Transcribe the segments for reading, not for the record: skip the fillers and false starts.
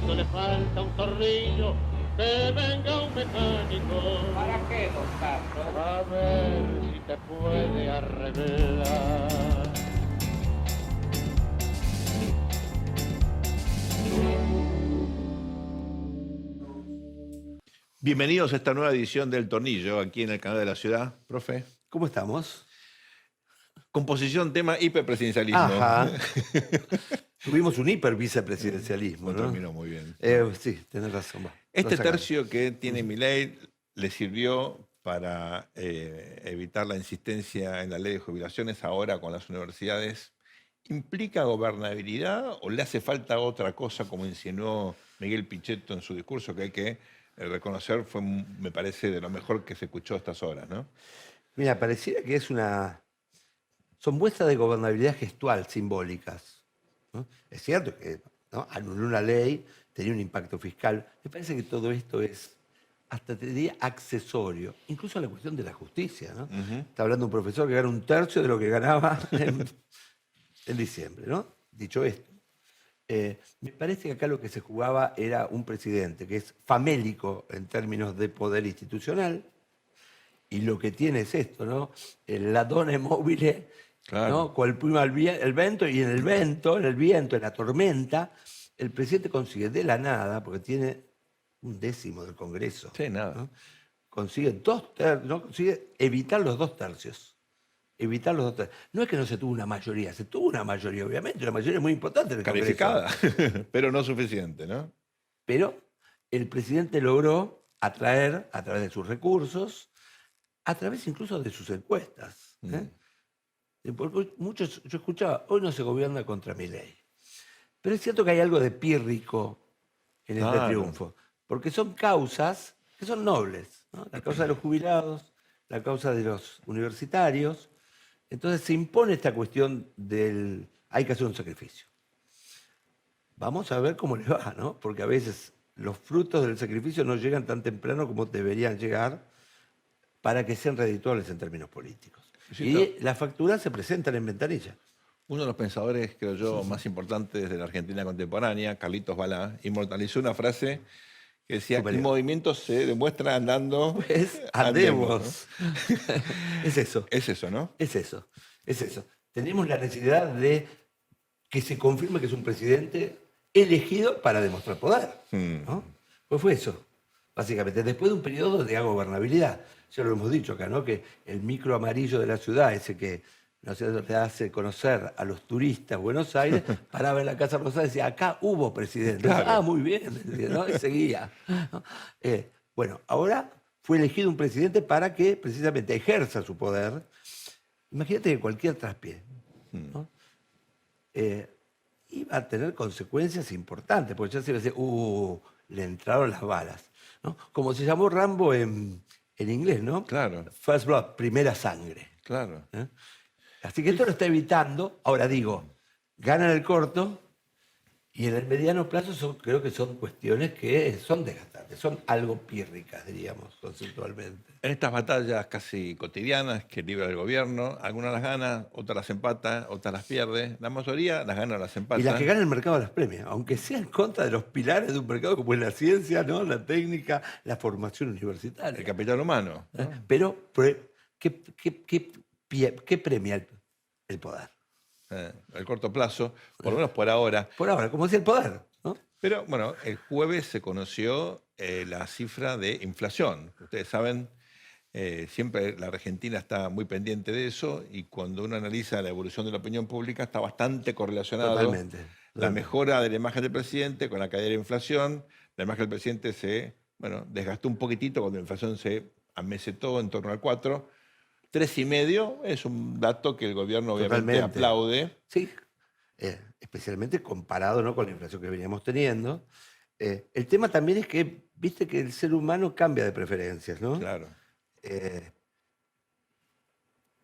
esto le falta un tornillo, que venga un mecánico. ¿Para qué, don Carlos? A ver si te puede arreglar. Bienvenidos a esta nueva edición del Tornillo, aquí en el canal de la ciudad. Profe, ¿Cómo estamos? composición, tema, hiperpresidencialismo. Ajá. Tuvimos un hipervicepresidencialismo, No ¿no? terminó muy bien. Sí, tenés razón. Bueno, Este lo sacamos. tercio que tiene Milei le sirvió para evitar la insistencia en la ley de jubilaciones ahora con las universidades. ¿Implica gobernabilidad o le hace falta otra cosa, como insinuó Miguel Pichetto en su discurso, que hay que reconocer fue, me parece, de lo mejor que se escuchó a estas horas, ¿no? Mira, pareciera que son muestras de gobernabilidad gestual, simbólicas, ¿no? Es cierto que, ¿no?, anuló una ley, tenía un impacto fiscal. Me parece que todo esto es, hasta te diría, accesorio, incluso a la cuestión de la justicia, ¿no? Está hablando un profesor que gana un tercio de lo que ganaba en diciembre, ¿no? Dicho esto, me parece que acá lo que se jugaba era un presidente que es famélico en términos de poder institucional, y lo que tiene es esto, ¿no? El ladone mobile, Claro. ¿no? Con el prima el viento, y en el viento, en la tormenta, el presidente consigue de la nada, porque tiene un décimo del Congreso, Sí, nada. ¿no? Consigue ¿no? Consigue evitar los 2 tercios. Evitar los 2 tercios. No es que no se tuvo una mayoría, se tuvo una mayoría, obviamente, una mayoría muy importante en el Calificada, Congreso. pero no suficiente, ¿no? Pero el presidente logró atraer, a través de sus recursos, a través incluso de sus encuestas, porque muchos, yo escuchaba, hoy no se gobierna contra Milei. Pero es cierto que hay algo de pírrico en este Claro. triunfo, porque son causas que son nobles, ¿no? La causa de los jubilados, la causa de los universitarios. Entonces se impone esta cuestión del hay que hacer un sacrificio. Vamos a ver cómo le va, ¿no? Porque a veces los frutos del sacrificio no llegan tan temprano como deberían llegar para que sean redituables en términos políticos. Sí, Y claro. las facturas se presentan en ventanilla. Uno de los pensadores, creo yo, más importantes de la Argentina contemporánea, Carlitos Balá, inmortalizó una frase que decía: Superior. el movimiento se demuestra andando. Pues andemos, ¿no? andemos. Es eso. Es eso, ¿no? Es eso. Es eso. Tenemos la necesidad de que se confirme que es un presidente elegido para demostrar poder, ¿no? Pues fue eso, básicamente. Después de un periodo de agobernabilidad. Ya lo hemos dicho acá, ¿no? Que el micro amarillo de la ciudad, ese que no sé, le hace conocer a los turistas Buenos Aires, paraba en la Casa Rosada y decía, acá hubo presidente. Claro. Ah, muy bien, ¿no? Y seguía, ¿no? Bueno, ahora fue elegido un presidente para que precisamente ejerza su poder. Imagínate que cualquier traspié, ¿no? Iba a tener consecuencias importantes, porque ya se iba a decir, le entraron las balas, ¿no? Como se llamó Rambo en inglés, ¿no? Claro. First Blood, primera sangre. Claro. Así que esto lo está evitando. Ahora digo, gana en el corto y en el mediano plazo creo que son cuestiones que son desgastantes, son algo pírricas, diríamos, conceptualmente. En estas batallas casi cotidianas que libra el gobierno, algunas las gana, otras las empata, otras las pierde. La mayoría las gana o las empata. Y las que gana el mercado las premia, aunque sea en contra de los pilares de un mercado como es la ciencia, ¿no? La técnica, la formación universitaria. El capital humano, ¿no? Pero, ¿qué premia el poder? El corto plazo, por lo menos por ahora. Por ahora, como decía el poder, ¿no? Pero bueno, el jueves se conoció la cifra de inflación. Ustedes saben, siempre la Argentina está muy pendiente de eso, y cuando uno analiza la evolución de la opinión pública está bastante correlacionado. Totalmente. La mejora de la imagen del presidente con la caída de la inflación. La imagen del presidente se desgastó un poquitito cuando la inflación se amesetó en torno al 4. 3,5 es un dato que el gobierno obviamente Totalmente. aplaude. Sí, especialmente comparado, ¿no?, con la inflación que veníamos teniendo. El tema también es que, viste que el ser humano cambia de preferencias, ¿no? Claro. De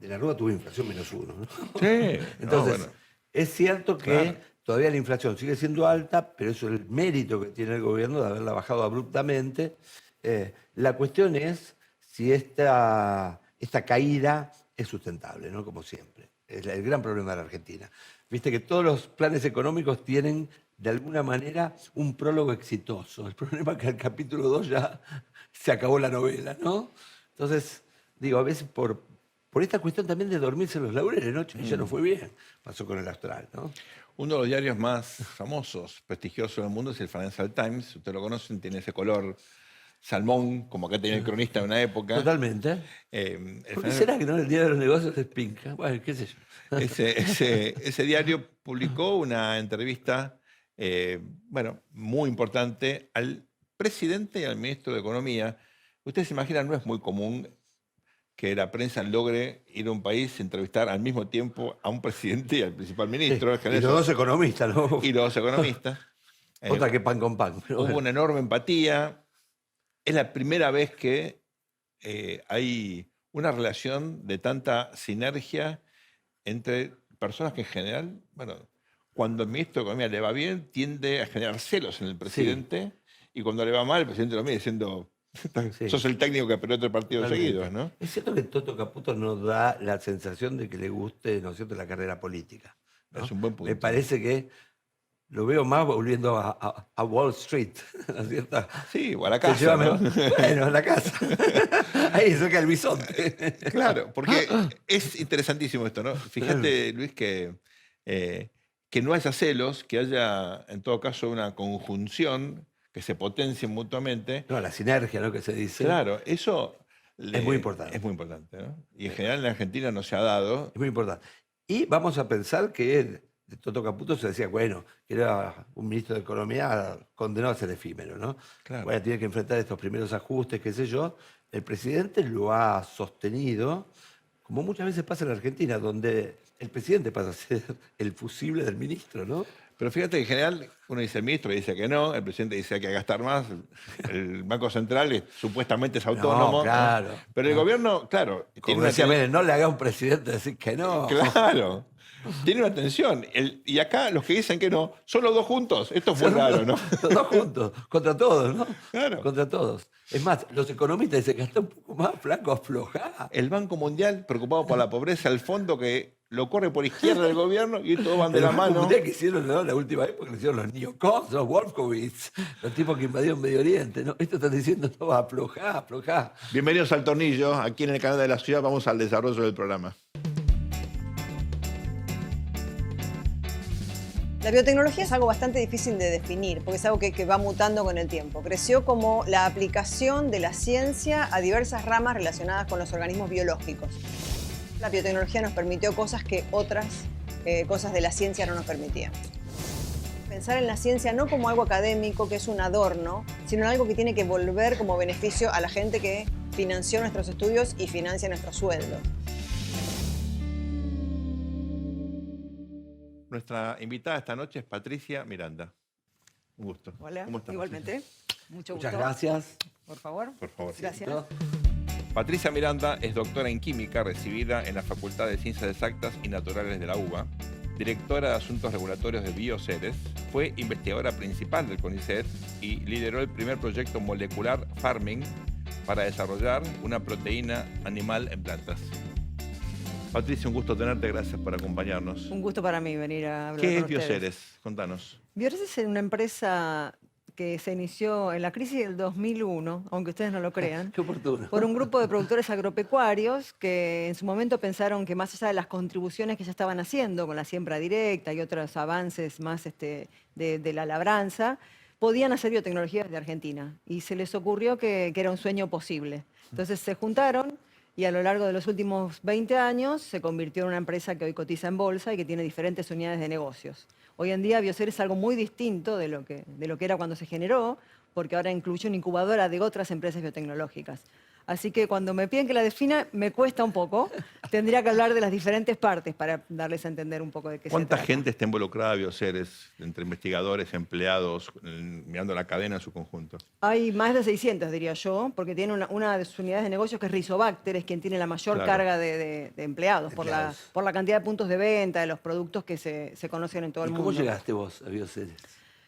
la Rúa tuvo inflación -1, ¿no? Sí. Entonces, bueno. es cierto que Claro. todavía la inflación sigue siendo alta, pero eso es el mérito que tiene el gobierno de haberla bajado abruptamente. La cuestión es si esta caída es sustentable, ¿no? Como siempre. Es el gran problema de la Argentina. Viste que todos los planes económicos tienen de alguna manera, un prólogo exitoso. El problema es que al capítulo 2 ya se acabó la novela, ¿no? Entonces, digo, a veces por esta cuestión también de dormirse en los laureles, ¿no? Ya no fue bien, pasó con el Austral, ¿no? Uno de los diarios más famosos, prestigiosos del mundo es el Financial Times. Ustedes lo conocen, tiene ese color salmón, como acá tenía el cronista de una época. Totalmente. ¿Por qué será que no el día de los negocios es pinca? Bueno, qué sé yo. Ese diario publicó una entrevista, bueno, muy importante al presidente y al ministro de Economía. Ustedes se imaginan, no es muy común que la prensa logre ir a un país y entrevistar al mismo tiempo a un presidente y al principal ministro. Sí, y los dos economistas, ¿no? Y los dos economistas. Otra que pan con pan. Pero Hubo bueno. una enorme empatía. Es la primera vez que hay una relación de tanta sinergia entre personas que en general, bueno, cuando el ministro de Economía le va bien, tiende a generar celos en el presidente, y cuando le va mal, el presidente lo mira diciendo, Sí. sos el técnico que perdió 3 partidos Totalmente. seguidos, ¿no? Es cierto que Toto Caputo nos da la sensación de que le guste, ¿no es cierto?, la carrera política, ¿no? Es un buen punto. Me parece que lo veo más volviendo a Wall Street, ¿no es cierto? Sí, o a la Te casa, lleva ¿no? mejor. Bueno, a la casa. Ahí cerca del bisonte. Claro, porque es interesantísimo esto, ¿no? Fíjate, Luis, que no haya celos, que haya, en todo caso, una conjunción, que se potencien mutuamente. No, la sinergia, ¿no?, que se dice. Claro, eso Es muy importante. Es muy importante, ¿no? Y en general en Argentina no se ha dado. Es muy importante. Y vamos a pensar que de Toto Caputo se decía, bueno, que era un ministro de Economía condenado a ser efímero, ¿no? Claro. Bueno, tiene que enfrentar estos primeros ajustes, qué sé yo. El presidente lo ha sostenido, como muchas veces pasa en Argentina, donde el presidente pasa a ser el fusible del ministro, ¿no? Pero fíjate que en general uno dice el ministro dice que no, el presidente dice que hay que gastar más, el Banco Central supuestamente es autónomo. No, claro. Pero el gobierno, claro, tiene Como una decía Menem, no le haga a un presidente decir que no. Claro. Tiene una tensión. Y acá los que dicen que no, son los dos juntos. Esto es muy raro, ¿no? Los dos juntos, contra todos, ¿no? Claro. Contra todos. Es más, los economistas dicen que está un poco más flaco, aflojá. El Banco Mundial, preocupado por la pobreza, el fondo que lo corre por izquierda del gobierno y todos van de la mano. Mundial que hicieron, ¿no?, la última época, lo hicieron los neocons, los Wolfowitz, los tipos que invadieron Medio Oriente, ¿no? Esto están diciendo, no, aflojá, aflojá. Bienvenidos al Tornillo. Aquí en el canal de la ciudad vamos al desarrollo del programa. La biotecnología es algo bastante difícil de definir, porque es algo que va mutando con el tiempo. Creció como la aplicación de la ciencia a diversas ramas relacionadas con los organismos biológicos. La biotecnología nos permitió cosas que otras cosas de la ciencia no nos permitían. Pensar en la ciencia no como algo académico, que es un adorno, sino en algo que tiene que volver como beneficio a la gente que financió nuestros estudios y financia nuestros sueldos. Nuestra invitada esta noche es Patricia Miranda. Un gusto. Hola, ¿Cómo estás, igualmente. Mucho gusto. Muchas gracias. Por favor. Por favor. Gracias. Patricia Miranda es doctora en química recibida en la Facultad de Ciencias Exactas y Naturales de la UBA, directora de Asuntos Regulatorios de Bioceres, fue investigadora principal del CONICET y lideró el primer proyecto molecular Farming para desarrollar una proteína animal en plantas. Patricia, un gusto tenerte, gracias por acompañarnos. Un gusto para mí venir a hablar ¿Qué es con ustedes. Bioceres? Contanos. Bioceres es una empresa que se inició en la crisis del 2001, aunque ustedes no lo crean, Qué oportuno. por un grupo de productores agropecuarios que en su momento pensaron que más allá de las contribuciones que ya estaban haciendo con la siembra directa y otros avances más de la labranza, podían hacer biotecnología desde Argentina. Y se les ocurrió que era un sueño posible. Entonces se juntaron y a lo largo de los últimos 20 años se convirtió en una empresa que hoy cotiza en bolsa y que tiene diferentes unidades de negocios. Hoy en día Bioceres es algo muy distinto de lo que era cuando se generó, porque ahora incluye una incubadora de otras empresas biotecnológicas. Así que cuando me piden que la defina, me cuesta un poco. Tendría que hablar de las diferentes partes para darles a entender un poco de qué se ¿Cuánta trata. gente está involucrada en Bioceres, entre investigadores, empleados, mirando la cadena en su conjunto? Hay más de 600, diría yo, porque tiene una de sus unidades de negocios que es Rizobacter, es quien tiene la mayor Claro. carga de empleados, por la cantidad de puntos de venta, de los productos que se conocen en todo el ¿Y mundo. cómo llegaste vos a Bioceres?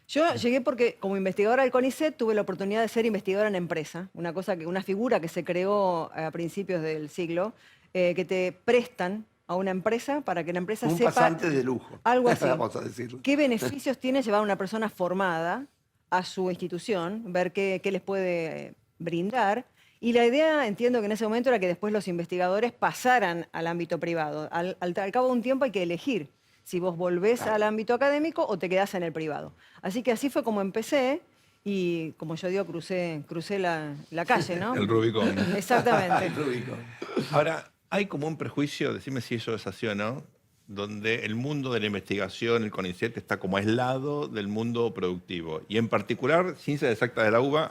Yo llegué porque como investigadora del CONICET tuve la oportunidad de ser investigadora en empresa, una figura que se creó a principios del siglo, que te prestan a una empresa para que la empresa Un sepa pasante de lujo. algo así. Vamos a decirlo. ¿Qué beneficios tiene llevar a una persona formada a su institución, ver qué les puede brindar? Y la idea, entiendo que en ese momento era que después los investigadores pasaran al ámbito privado. Al cabo de un tiempo hay que elegir si vos volvés al ámbito académico o te quedás en el privado. Así que así fue como empecé y, como yo digo, crucé la calle, ¿no? El Rubicón. Exactamente. Ahora, hay como un prejuicio, decime si eso es así o no, donde el mundo de la investigación, el CONICET, está como aislado del mundo productivo. Y en particular, Ciencias Exactas de la UBA,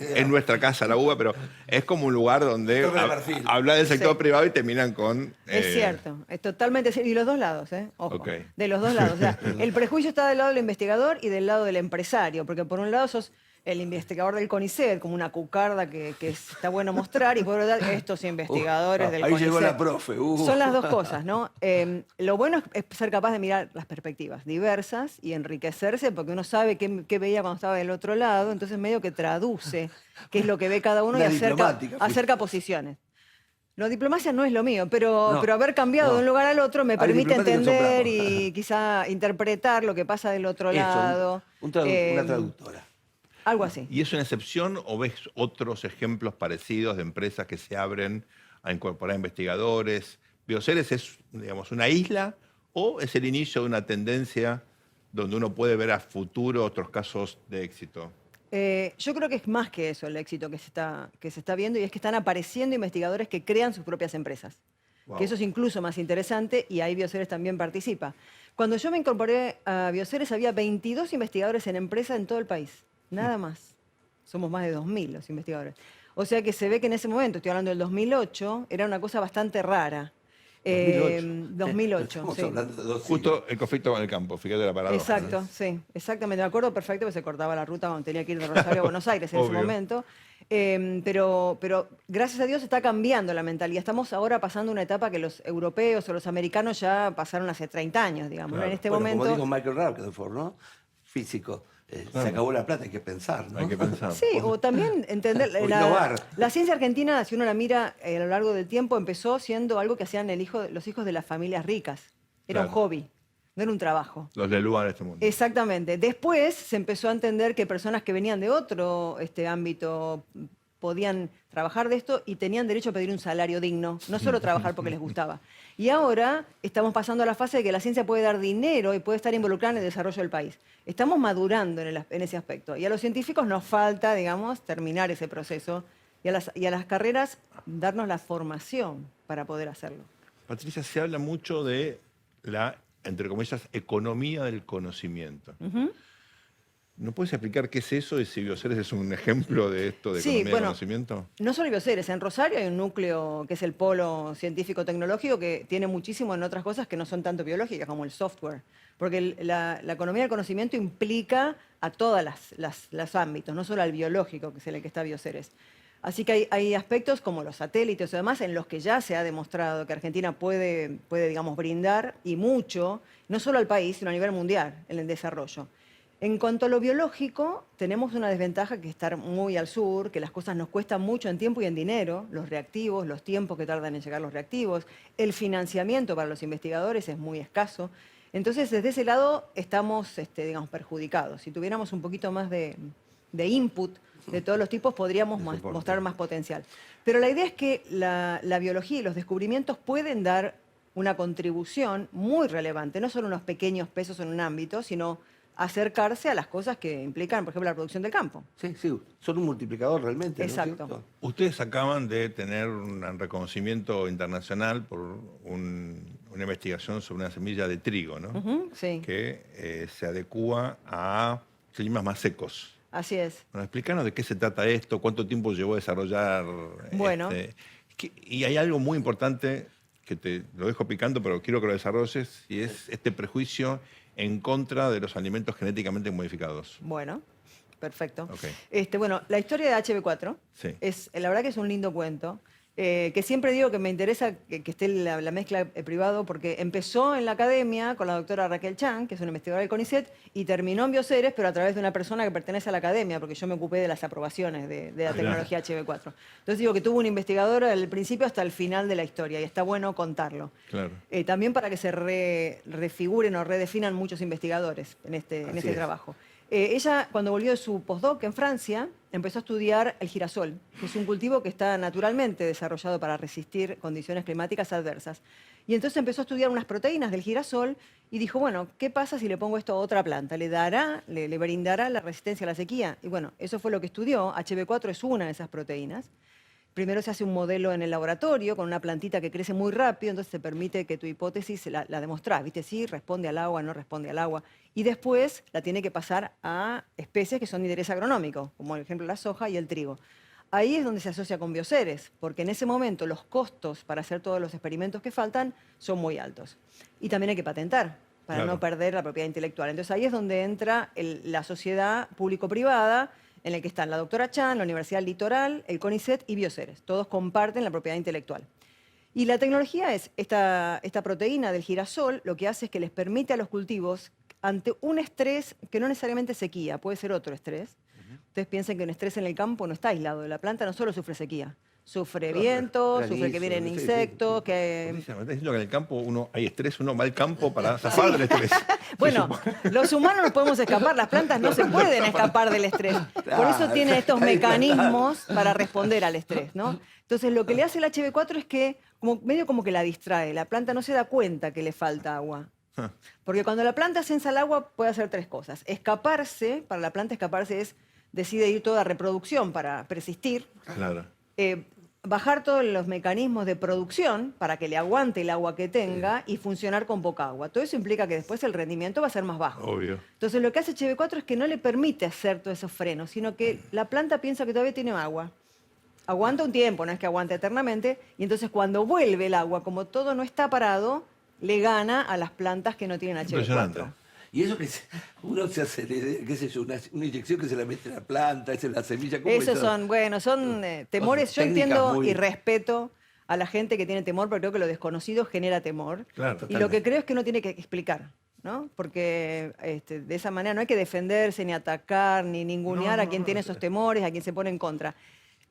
es nuestra casa la UBA, pero es como un lugar donde Torre de Marfil. habla del sector Sí. privado y terminan con... Es cierto, es totalmente cierto. Y los dos lados, ¿eh? Ojo. Ok. De los dos lados. O sea, el prejuicio está del lado del investigador y del lado del empresario, porque por un lado sos el investigador del CONICET, como una cucarda que está bueno mostrar, y por otro lado, estos investigadores del Ahí CONICET. llegó la profe. Son las dos cosas, ¿no? Lo bueno es ser capaz de mirar las perspectivas diversas y enriquecerse, porque uno sabe qué veía cuando estaba del otro lado, entonces medio que traduce qué es lo que ve cada uno y Una diplomática, acerca posiciones. La diplomacia no es lo mío, pero No, haber cambiado no. de un lugar al otro me Hay permite diplomáticos que son entender bravos. y quizá interpretar lo que pasa del otro lado. Una Eh, traductora. Algo así. ¿Y es una excepción o ves otros ejemplos parecidos de empresas que se abren a incorporar investigadores? ¿Bioceres es, digamos, una isla o es el inicio de una tendencia donde uno puede ver a futuro otros casos de éxito? Yo creo que es más que eso el éxito que se está viendo, y es que están apareciendo investigadores que crean sus propias empresas. Wow. Que eso es incluso más interesante y ahí Bioceres también participa. Cuando yo me incorporé a Bioceres había 22 investigadores en empresa en todo el país, nada más. Somos más de 2.000 los investigadores. O sea que se ve que en ese momento, estoy hablando del 2008, era una cosa bastante rara. 2008, Estamos sí. hablando de dos Justo siglos. el conflicto con el campo, fíjate la paradoja. Exacto, sí, exactamente. Me acuerdo perfecto que se cortaba la ruta cuando tenía que ir de Rosario a Buenos Aires en ese Obvio. momento. Pero gracias a Dios está cambiando la mentalidad. Estamos ahora pasando una etapa que los europeos o los americanos ya pasaron hace 30 años, digamos. ¿no? Claro. En este Bueno, momento... como dijo Michael Rutherford, ¿no? Físico. Se acabó la plata, hay que pensar, ¿no? Hay que pensar. Sí, o también entender, O innovar. la ciencia argentina, si uno la mira a lo largo del tiempo, empezó siendo algo que hacían los hijos de las familias ricas. Era un Claro. hobby, no era un trabajo. Los de Lua en este mundo. Exactamente. Después se empezó a entender que personas que venían de otro ámbito podían trabajar de esto y tenían derecho a pedir un salario digno, no solo trabajar porque les gustaba. Y ahora estamos pasando a la fase de que la ciencia puede dar dinero y puede estar involucrada en el desarrollo del país. Estamos madurando en ese aspecto. Y a los científicos nos falta, digamos, terminar ese proceso y a las carreras darnos la formación para poder hacerlo. Patricia, se habla mucho de la, entre comillas, economía del conocimiento. ¿No puedes explicar qué es eso y si Bioceres es un ejemplo de esto de Sí, economía bueno, del conocimiento? No solo Bioceres, en Rosario hay un núcleo que es el polo científico-tecnológico que tiene muchísimo en otras cosas que no son tanto biológicas como el software. Porque la economía del conocimiento implica a todos los ámbitos, no solo al biológico, que es el que está Bioceres. Así que hay aspectos como los satélites y demás en los que ya se ha demostrado que Argentina puede, digamos, brindar y mucho, no solo al país, sino a nivel mundial en el desarrollo. En cuanto a lo biológico, tenemos una desventaja que estar muy al sur, que las cosas nos cuestan mucho en tiempo y en dinero, los reactivos, los tiempos que tardan en llegar los reactivos, el financiamiento para los investigadores es muy escaso. Entonces, desde ese lado estamos, digamos, perjudicados. Si tuviéramos un poquito más de input de todos los tipos, podríamos mostrar más potencial. Pero la idea es que la biología y los descubrimientos pueden dar una contribución muy relevante, no solo unos pequeños pesos en un ámbito, sino acercarse a las cosas que implican, por ejemplo, la producción del campo. Sí, sí, son un multiplicador realmente. ¿no es Exacto. cierto? Ustedes acaban de tener un reconocimiento internacional por una investigación sobre una semilla de trigo, ¿no? Sí, Que se adecúa a climas más secos. así es. Bueno, explícanos de qué se trata esto, cuánto tiempo llevó a desarrollar. Bueno. Y hay algo muy importante que te lo dejo picando, pero quiero que lo desarrolles, y es este prejuicio en contra de los alimentos genéticamente modificados. Bueno, perfecto. Ok. Bueno, la historia de HB4 Sí. la verdad que es un lindo cuento. que siempre digo que me interesa que esté la mezcla privado porque empezó en la academia con la doctora Raquel Chan, que es una investigadora del CONICET, y terminó en Bioceres, pero a través de una persona que pertenece a la academia, porque yo me ocupé de las aprobaciones de la tecnología HB4. Entonces digo que tuvo un investigador desde el principio hasta el final de la historia, y está bueno contarlo. Claro. También para que se refiguren o redefinan muchos investigadores en este trabajo. Ella, cuando volvió de su postdoc en Francia, empezó a estudiar el girasol, que es un cultivo que está naturalmente desarrollado para resistir condiciones climáticas adversas. Y entonces empezó a estudiar unas proteínas del girasol y dijo, bueno, ¿qué pasa si le pongo esto a otra planta? ¿Le brindará la resistencia a la sequía? Y bueno, eso fue lo que estudió. HB4 es una de esas proteínas. Primero se hace un modelo en el laboratorio con una plantita que crece muy rápido, entonces te permite que tu hipótesis la demostrás, ¿viste? Sí, responde al agua, no responde al agua. Y después la tiene que pasar a especies que son de interés agronómico, como por ejemplo la soja y el trigo. Ahí es donde se asocia con Bioceres, porque en ese momento los costos para hacer todos los experimentos que faltan son muy altos. Y también hay que patentar para no perder la propiedad intelectual. Entonces ahí es donde entra la sociedad público-privada, en el que están la doctora Chan, la Universidad Litoral, el CONICET y Bioceres. Todos comparten la propiedad intelectual. Y la tecnología es, esta proteína del girasol, lo que hace es que les permite a los cultivos, ante un estrés que no necesariamente es sequía, puede ser otro estrés. Ustedes piensen que un estrés en el campo no está aislado. La planta no solo sufre sequía, sufre viento, sufre que vienen insectos, que... Me estás diciendo que en el campo hay estrés, uno va al campo para zafar del estrés. Bueno, los humanos nos podemos escapar, las plantas no se pueden escapar del estrés. Por eso tienen estos mecanismos para responder al estrés, ¿no? Entonces lo que le hace el HB4 es que medio como que la distrae. La planta no se da cuenta que le falta agua. Porque cuando la planta censa el agua puede hacer tres cosas. Escaparse, para la planta escaparse decide ir toda reproducción para persistir. Claro. Bajar todos los mecanismos de producción para que le aguante el agua que tenga y funcionar con poca agua. Todo eso implica que después el rendimiento va a ser más bajo. Obvio. Entonces lo que hace HB4 es que no le permite hacer todos esos frenos, sino que la planta piensa que todavía tiene agua. Aguanta un tiempo, no es que aguante eternamente, y entonces cuando vuelve el agua, como todo no está parado, le gana a las plantas que no tienen HB4. Impresionante. Y eso que uno se hace, qué sé yo, una inyección que se la mete en la planta, esa es la semilla. ¿Cómo Esos es? son temores. Yo técnicas entiendo muy- y respeto a la gente que tiene temor, porque creo que lo desconocido genera temor. Claro. Y lo que creo es que uno tiene que explicar, ¿no? Porque de esa manera no hay que defenderse, ni atacar, ni ningunear a quien tiene esos temores, a quien se pone en contra.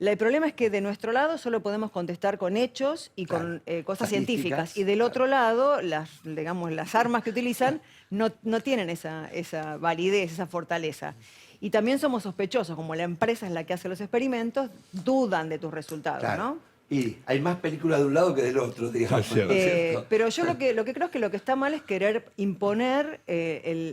El problema es que de nuestro lado solo podemos contestar con hechos y con cosas Estadísticas. científicas. Y del otro lado, las armas que utilizan no tienen esa validez, esa fortaleza. Y también somos sospechosos, como la empresa es la que hace los experimentos, dudan de tus resultados, Claro. ¿no? Y hay más películas de un lado que del otro, digamos. Es cierto. ¿no es cierto? Pero yo lo que creo es que lo que está mal es querer imponer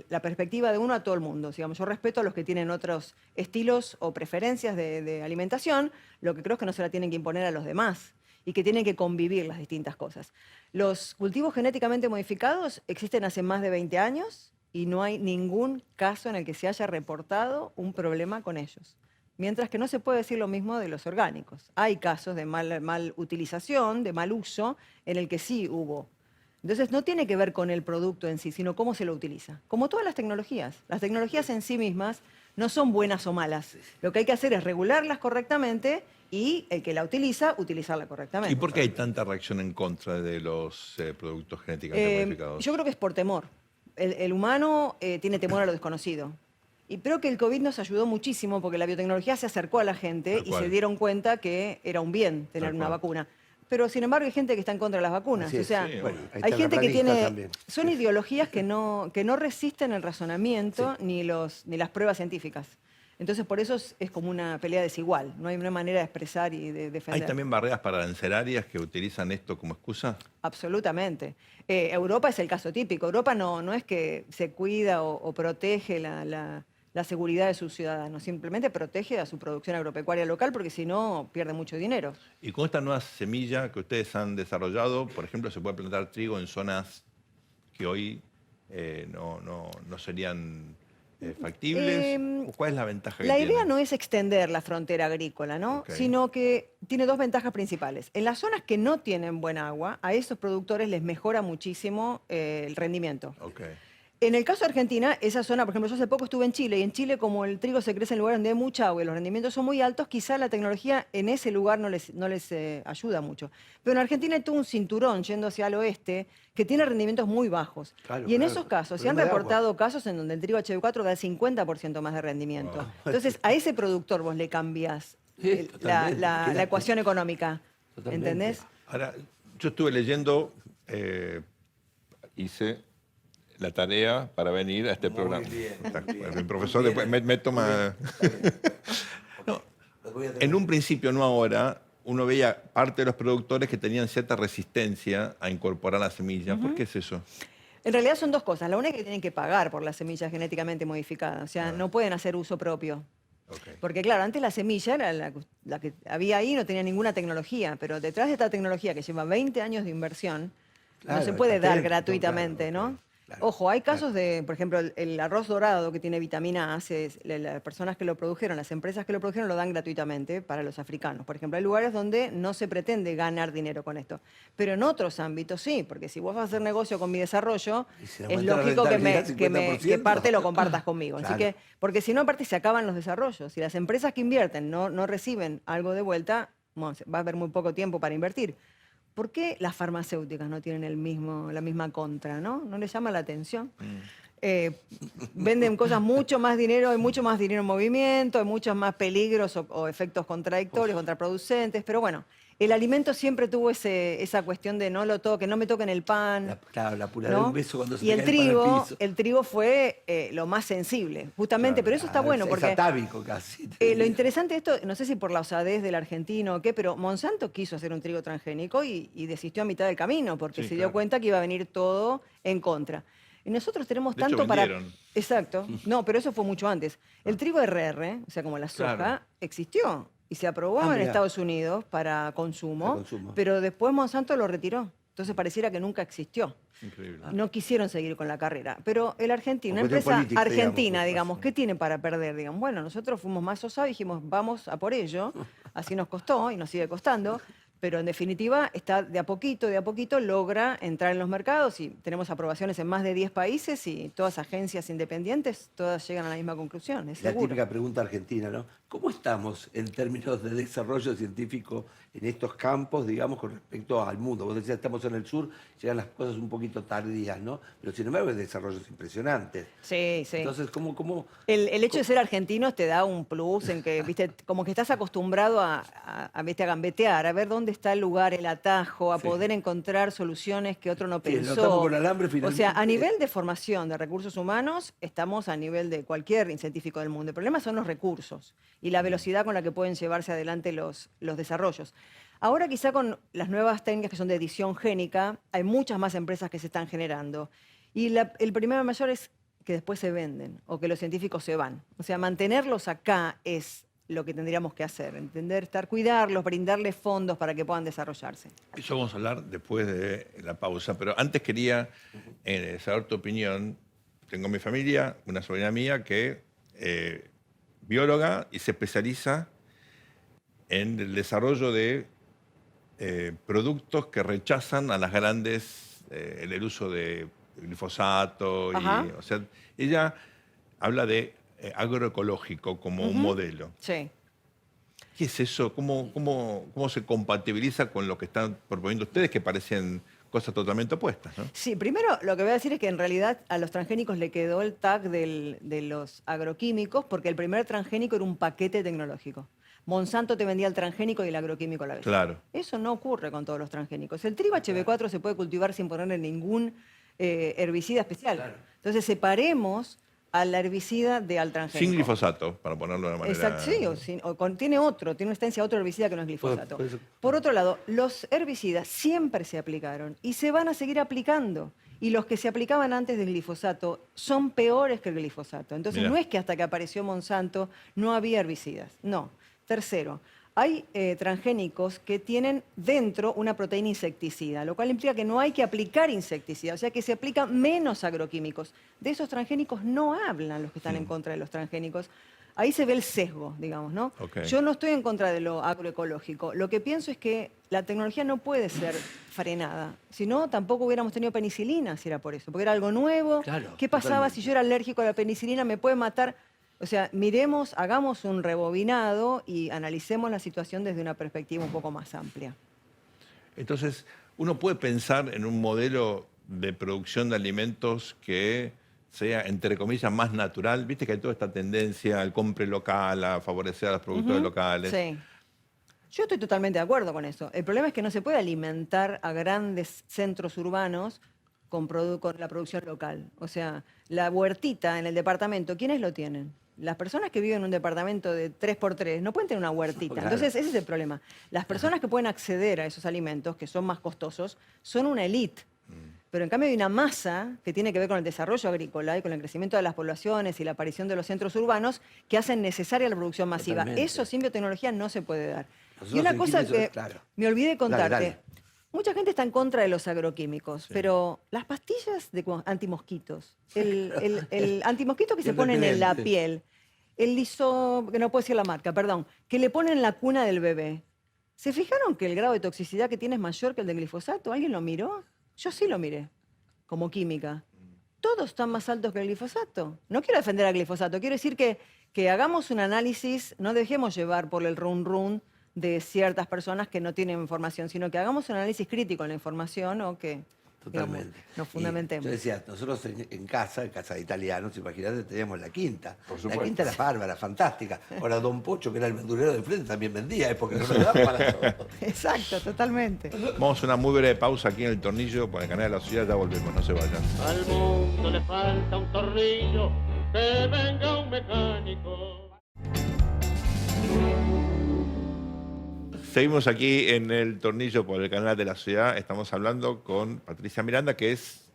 la perspectiva de uno a todo el mundo. Digamos, yo respeto a los que tienen otros estilos o preferencias de alimentación, lo que creo es que no se la tienen que imponer a los demás y que tienen que convivir las distintas cosas. Los cultivos genéticamente modificados existen hace más de 20 años y no hay ningún caso en el que se haya reportado un problema con ellos. Mientras que no se puede decir lo mismo de los orgánicos. Hay casos de mal utilización, de mal uso, en el que sí hubo. Entonces no tiene que ver con el producto en sí, sino cómo se lo utiliza. Como todas las tecnologías. Las tecnologías en sí mismas no son buenas o malas. Lo que hay que hacer es regularlas correctamente y el que la utiliza, utilizarla correctamente. ¿Y por qué hay tanta reacción en contra de los productos genéticamente modificados? Yo creo que es por temor. El humano tiene temor a lo desconocido. Y creo que el COVID nos ayudó muchísimo porque la biotecnología se acercó a la gente Tal y cual. se dieron cuenta que era un bien tener Tal una cual. vacuna. Pero sin embargo hay gente que está en contra de las vacunas. Así O es, sea, sí, bueno, ahí hay está gente la que ranista tiene... también. Son ideologías que no resisten el razonamiento ni las pruebas científicas. Entonces por eso es como una pelea desigual. No hay una manera de expresar y de defender. ¿Hay también barreras para arancelarias que utilizan esto como excusa? Absolutamente. Europa es el caso típico. Europa no es que se cuida o protege la seguridad de sus ciudadanos, simplemente protege a su producción agropecuaria local porque si no pierde mucho dinero. Y con esta nueva semilla que ustedes han desarrollado, por ejemplo, se puede plantar trigo en zonas que hoy no serían factibles. ¿Cuál es la ventaja que La tiene? idea no es extender la frontera agrícola, ¿no? Ok. Sino que tiene dos ventajas principales. En las zonas que no tienen buena agua, a esos productores les mejora muchísimo el rendimiento. Ok. En el caso de Argentina, esa zona, por ejemplo, yo hace poco estuve en Chile, y en Chile, como el trigo se crece en lugares donde hay mucha agua y los rendimientos son muy altos, quizá la tecnología en ese lugar no les ayuda mucho. Pero en Argentina hay todo un cinturón yendo hacia el oeste que tiene rendimientos muy bajos. Claro, Y en claro. esos casos, se han Problema de agua. reportado casos en donde el trigo HB4 da el 50% más de rendimiento. Entonces, a ese productor vos le cambias Sí, totalmente. la ecuación económica. Totalmente. ¿Entendés? Ahora, yo estuve leyendo, hice la tarea para venir a este Muy programa. bien, muy bien. El profesor Muy después bien. me toma... No, Lo voy a tener. en un principio, no ahora, uno veía parte de los productores que tenían cierta resistencia a incorporar la semilla. ¿Por qué es eso? En realidad son dos cosas. La una es que tienen que pagar por las semillas genéticamente modificadas. O sea, no pueden hacer uso propio. Ok. Porque claro, antes la semilla era la que había ahí, no tenía ninguna tecnología, pero detrás de esta tecnología que lleva 20 años de inversión, Claro, no se el puede dar patente, gratuitamente, claro, ¿no? claro, Ojo, hay casos de, por ejemplo, el arroz dorado que tiene vitamina A, las personas que lo produjeron, las empresas que lo produjeron lo dan gratuitamente para los africanos. Por ejemplo, hay lugares donde no se pretende ganar dinero con esto, pero en otros ámbitos sí, porque si vos vas a hacer negocio con mi desarrollo, Y si es aumenta la lógico que rentabilidad 50%. parte lo compartas conmigo. Así Claro. que, porque si no, aparte se acaban los desarrollos. Si las empresas que invierten no reciben algo de vuelta, bueno, va a haber muy poco tiempo para invertir. ¿Por qué las farmacéuticas no tienen la misma contra, no? ¿No les llama la atención? Venden cosas mucho más dinero, hay mucho más dinero en movimiento, hay muchos más peligros o efectos contradictorios, contraproducentes, pero bueno, el alimento siempre tuvo esa cuestión de no lo toque, no me toquen el pan. Claro, la pura ¿no? de un beso cuando se Y te el cae el pan al trigo, piso. el trigo fue lo más sensible, justamente, pero eso está bueno Es porque atávico casi. lo interesante de esto, no sé si por la osadez del argentino o qué, pero Monsanto quiso hacer un trigo transgénico y desistió a mitad del camino porque Sí, se dio claro. cuenta que iba a venir todo en contra. Y nosotros tenemos De hecho, tanto para... vendieron. Exacto. No, pero eso fue mucho antes. El trigo RR, o sea, como la soja, Claro. existió y se aprobó en mirá. Estados Unidos para consumo, Para consumo. pero después Monsanto lo retiró. Entonces pareciera que nunca existió. Increíble. No quisieron seguir con la carrera. Pero el argentino, Por una cuestión empresa política, argentina, por digamos, razón. ¿qué tiene para perder? Digamos, bueno, nosotros fuimos más osados y dijimos, vamos a por ello. Así nos costó y nos sigue costando. Pero en definitiva, está de a poquito logra entrar en los mercados y tenemos aprobaciones en más de 10 países y todas agencias independientes, todas llegan a la misma conclusión, es La seguro. típica pregunta argentina, ¿no? ¿Cómo estamos en términos de desarrollo científico en estos campos, digamos, con respecto al mundo? Vos decías, estamos en el sur, llegan las cosas un poquito tardías, ¿no? Pero sin embargo hay desarrollos impresionantes. Sí, sí. Entonces, ¿cómo? El hecho de ser argentino te da un plus en que, viste, como que estás acostumbrado ¿viste? A gambetear, a ver dónde está el lugar, el atajo, a Sí. poder encontrar soluciones que otro no Sí, lo pensó. atamos con alambre, O sea, finalmente. a nivel de formación de recursos humanos, estamos a nivel de cualquier científico del mundo. El problema son los recursos y la velocidad con la que pueden llevarse adelante los desarrollos. Ahora quizá con las nuevas técnicas que son de edición génica, hay muchas más empresas que se están generando. Y el problema mayor es que después se venden o que los científicos se van. O sea, mantenerlos acá es lo que tendríamos que hacer, cuidarlos, brindarles fondos para que puedan desarrollarse. Eso vamos a hablar después de la pausa, pero antes quería saber tu opinión. Tengo en mi familia una sobrina mía que bióloga y se especializa en el desarrollo de productos que rechazan a las grandes el uso de glifosato. Ajá. O sea, ella habla de agroecológico como un modelo. Sí. ¿Qué es eso? ¿Cómo se compatibiliza con lo que están proponiendo ustedes, que parecen cosas totalmente opuestas, ¿no? Sí, primero lo que voy a decir es que en realidad a los transgénicos le quedó el tag de los agroquímicos porque el primer transgénico era un paquete tecnológico. Monsanto te vendía el transgénico y el agroquímico a la vez. Claro. Eso no ocurre con todos los transgénicos. El trigo HB4 se puede cultivar sin ponerle ningún herbicida especial. Claro. Entonces separemos al herbicida al transgénico. Sin glifosato, para ponerlo de una manera... Exacto, sí, tiene una instancia otro herbicida que no es glifosato. Por eso- Por otro lado, los herbicidas siempre se aplicaron y se van a seguir aplicando. Y los que se aplicaban antes del glifosato son peores que el glifosato. Entonces Mirá. no es que hasta que apareció Monsanto no había herbicidas. No. Tercero, hay transgénicos que tienen dentro una proteína insecticida, lo cual implica que no hay que aplicar insecticida, o sea que se aplican menos agroquímicos. De esos transgénicos no hablan los que están en contra de los transgénicos. ahí se ve el sesgo, digamos, ¿no? Ok. Yo no estoy en contra de lo agroecológico. Lo que pienso es que la tecnología no puede ser frenada. Si no, tampoco hubiéramos tenido penicilina si era por eso, porque era algo nuevo. Claro, ¿Qué pasaba totalmente. si yo era alérgico a la penicilina? ¿Me puede matar? O sea, miremos, hagamos un rebobinado y analicemos la situación desde una perspectiva un poco más amplia. Entonces, uno puede pensar en un modelo de producción de alimentos que sea, entre comillas, más natural. Viste que hay toda esta tendencia al compre local, a favorecer a los productores locales. Sí. Yo estoy totalmente de acuerdo con eso. El problema es que no se puede alimentar a grandes centros urbanos con la producción local. O sea, la huertita en el departamento, ¿quiénes lo tienen? Las personas que viven en un departamento de 3x3 no pueden tener una huertita. Claro. Entonces, ese es el problema. Las personas que pueden acceder a esos alimentos, que son más costosos, son una élite. Pero en cambio hay una masa que tiene que ver con el desarrollo agrícola y con el crecimiento de las poblaciones y la aparición de los centros urbanos que hacen necesaria la producción masiva. Totalmente. Eso sin biotecnología no se puede dar. Nosotros Y una en cosa Quilmes, que claro. me olvidé contarte. Dale. Mucha gente está en contra de los agroquímicos, pero las pastillas de antimosquitos, el antimosquito que se El ponen en la repelente. piel, el liso, que no puedo decir la marca, perdón, que le ponen en la cuna del bebé. ¿Se fijaron que el grado de toxicidad que tiene es mayor que el del glifosato? ¿Alguien lo miró? Yo sí lo miré, como química. Todos están más altos que el glifosato. No quiero defender al glifosato, quiero decir que hagamos un análisis, no dejemos llevar por el run de ciertas personas que no tienen información, sino que hagamos un análisis crítico en la información o que digamos, Totalmente. nos Y fundamentemos. yo decía, nosotros en casa de italianos, imagínate, teníamos la quinta. Por La supuesto. quinta era bárbara, fantástica. Ahora Don Pocho, que era el verdurero de frente, también vendía, porque no le daba para todo. Exacto, totalmente. Vamos a una muy breve pausa aquí en el tornillo por el canal de la ciudad, ya volvemos, no se vayan. Al mundo le falta un tornillo, que venga un mecánico. Seguimos aquí en el tornillo por el canal de la ciudad. Estamos hablando con Patricia Miranda, que es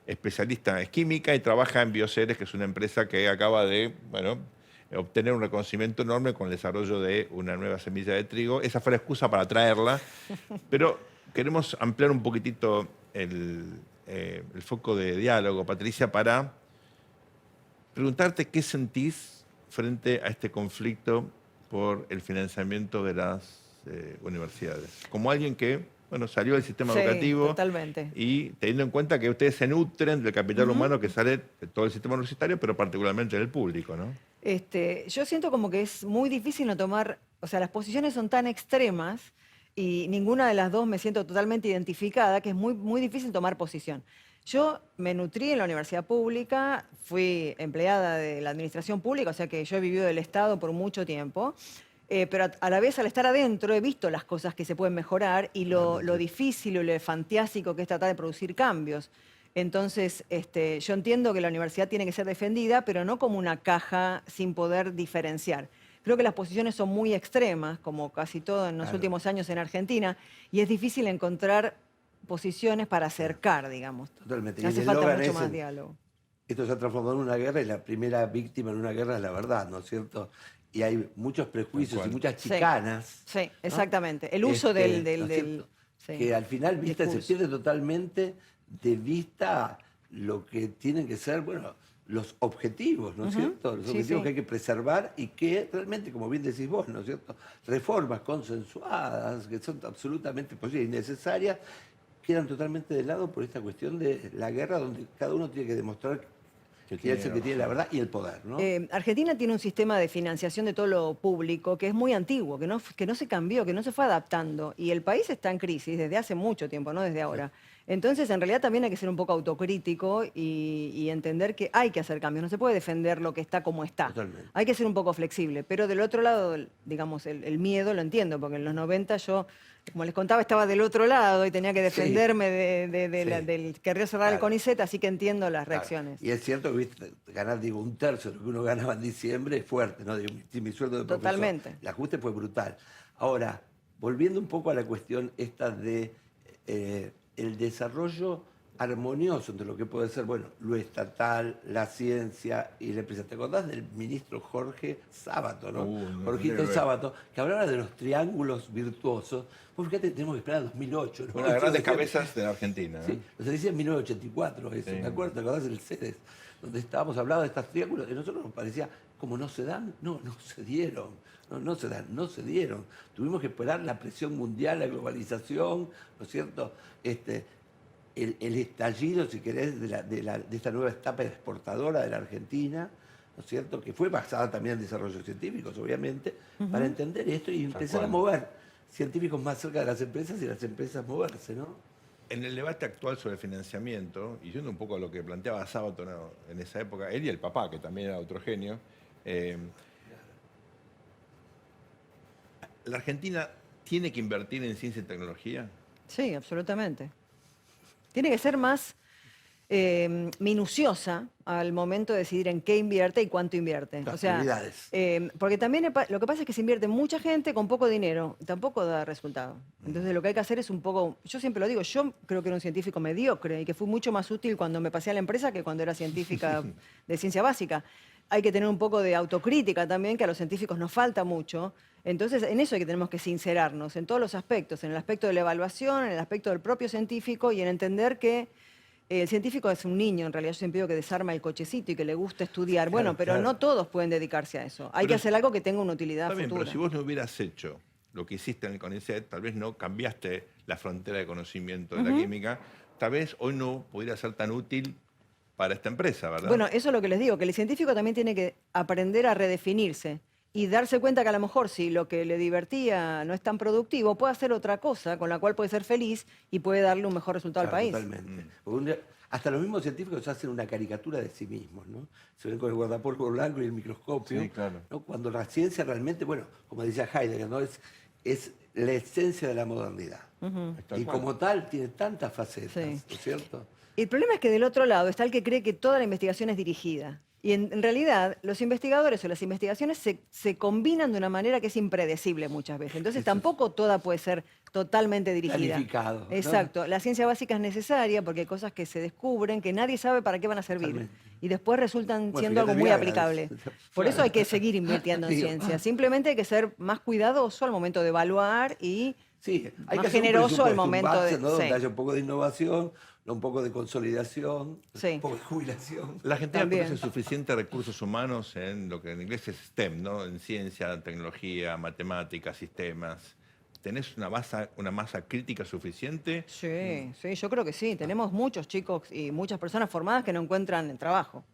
especialista, es química y trabaja en Bioceres, que es una empresa que acaba de obtener un reconocimiento enorme con el desarrollo de una nueva semilla de trigo. Esa fue la excusa para traerla, pero queremos ampliar un poquitito el foco de diálogo, Patricia, para preguntarte qué sentís frente a este conflicto por el financiamiento de las universidades. Como alguien que salió del sistema Sí, educativo totalmente. y teniendo en cuenta que ustedes se nutren del capital humano que sale de todo el sistema universitario, pero particularmente del público, ¿no? Yo siento como que es muy difícil no tomar, o sea, las posiciones son tan extremas y ninguna de las dos me siento totalmente identificada, que es muy, muy difícil tomar posición. Yo me nutrí en la universidad pública, fui empleada de la administración pública, o sea que yo he vivido del Estado por mucho tiempo, pero a la vez al estar adentro he visto las cosas que se pueden mejorar y lo difícil y lo fantástico que es tratar de producir cambios. Entonces, yo entiendo que la universidad tiene que ser defendida, pero no como una caja sin poder diferenciar. Creo que las posiciones son muy extremas, como casi todo en los últimos años en Argentina, y es difícil encontrar posiciones para acercar, digamos. Totalmente. Y Hace el falta eslogan mucho es más diálogo. Esto se ha transformado en una guerra y la primera víctima en una guerra es la verdad, ¿no es cierto? Y hay muchos prejuicios y muchas Sí. chicanas. Sí, ¿no? exactamente. El uso ¿no es del cierto? sí, Que al final, viste, se discurso. pierde totalmente de vista lo que tienen que ser, los objetivos, ¿no es cierto? Los Sí, objetivos sí. que hay que preservar y que realmente, como bien decís vos, ¿no es cierto? Reformas consensuadas, que son absolutamente posibles y necesarias, quedan totalmente de lado por esta cuestión de la guerra donde cada uno tiene que demostrar que es el que tiene la verdad y el poder, ¿no? Argentina tiene un sistema de financiación de todo lo público que es muy antiguo, que no se cambió, que no se fue adaptando. Y el país está en crisis desde hace mucho tiempo, no desde ahora. Entonces, en realidad también hay que ser un poco autocrítico y entender que hay que hacer cambios. No se puede defender lo que está como está. Totalmente. Hay que ser un poco flexible. Pero del otro lado, digamos, el miedo lo entiendo, porque en los 90 yo, como les contaba, estaba del otro lado y tenía que defenderme del querer cerrar el Claro. CONICET, así que entiendo las Claro. reacciones. Y es cierto que viste, ganar, digo, un tercio de lo que uno ganaba en diciembre es fuerte, ¿no? Digo, mi sueldo de profesor. Totalmente. El ajuste fue brutal. Ahora, volviendo un poco a la cuestión esta de el desarrollo armonioso entre lo que puede ser, bueno, lo estatal, la ciencia y la empresa. ¿Te acordás del ministro Jorge Sábato, no? No Jorgito tiene que ver. Sábato, que hablaba de los triángulos virtuosos. Pues fíjate, tenemos que esperar a 2008. ¿no? Una de las grandes Yo decía- cabezas de la Argentina. Sí, lo se decía en 1984, eso, Sí. ¿te acuerdas? ¿Te acordás del CEDES? Donde estábamos hablando de estos triángulos, y a nosotros nos parecía, como no se dan, no se dieron. No se dan, no se dieron. Tuvimos que esperar la presión mundial, la globalización, ¿no es cierto? El estallido, si querés, de esta nueva etapa exportadora de la Argentina, ¿no es cierto? Que fue basada también en desarrollos científicos, obviamente, para entender esto y empezar a cual. mover científicos más cerca de las empresas y las empresas moverse, ¿no? En el debate actual sobre financiamiento, y yendo un poco a lo que planteaba Sábato, ¿no?, en esa época, él y el papá, que también era otro genio, ¿la Argentina tiene que invertir en ciencia y tecnología? Sí, absolutamente. Tiene que ser más minuciosa al momento de decidir en qué invierte y cuánto invierte. Las O sea, prioridades. porque también lo que pasa es que se invierte mucha gente con poco dinero, tampoco da resultado. Entonces lo que hay que hacer es un poco, yo siempre lo digo, yo creo que era un científico mediocre y que fue mucho más útil cuando me pasé a la empresa que cuando era científica de ciencia básica. Hay que tener un poco de autocrítica también, que a los científicos nos falta mucho. Entonces, en eso es que tenemos que sincerarnos, en todos los aspectos, en el aspecto de la evaluación, en el aspecto del propio científico y en entender que el científico es un niño, en realidad yo siempre digo que desarma el cochecito y que le gusta estudiar. Bueno, Claro, pero claro. no todos pueden dedicarse a eso. Hay Pero que hacer algo que tenga una utilidad Está bien, futura. pero si vos no hubieras hecho lo que hiciste en el CONICET, tal vez no cambiaste la frontera de conocimiento de la química, tal vez hoy no pudiera ser tan útil para esta empresa, ¿verdad? Bueno, eso es lo que les digo, que el científico también tiene que aprender a redefinirse y darse cuenta que a lo mejor si lo que le divertía no es tan productivo, puede hacer otra cosa con la cual puede ser feliz y puede darle un mejor resultado Claro, al país. Totalmente. Porque hasta los mismos científicos hacen una caricatura de sí mismos, ¿no? Se ven con el guardapolvo blanco y el microscopio. Sí, claro. ¿no? Cuando la ciencia realmente, bueno, como decía Heidegger, ¿no? es la esencia de la modernidad. Tal Y cual. como tal tiene tantas facetas, Sí. ¿no es cierto? El problema es que del otro lado está el que cree que toda la investigación es dirigida. Y en realidad los investigadores o las investigaciones se combinan de una manera que es impredecible muchas veces. Entonces tampoco toda puede ser totalmente dirigida. Planificado, ¿no? Exacto. La ciencia básica es necesaria porque hay cosas que se descubren que nadie sabe para qué van a servir. Totalmente. Y después resultan Bueno, siendo fíjate algo muy Viagra, aplicable. es- Por eso hay que seguir invirtiendo en Digo, ciencia. Simplemente hay que ser más cuidadoso al momento de evaluar y Sí, hay más que hacer un generoso al presupuesto, un momento base, de... ¿no? Donde sí. haya un poco de innovación, un poco de consolidación, Sí. un poco de jubilación. La Argentina También. produce suficientes recursos humanos en lo que en inglés es STEM, ¿no? En ciencia, tecnología, matemáticas, sistemas. ¿Tenés una masa crítica suficiente? Sí, sí, yo creo que sí. Tenemos muchos chicos y muchas personas formadas que no encuentran trabajo.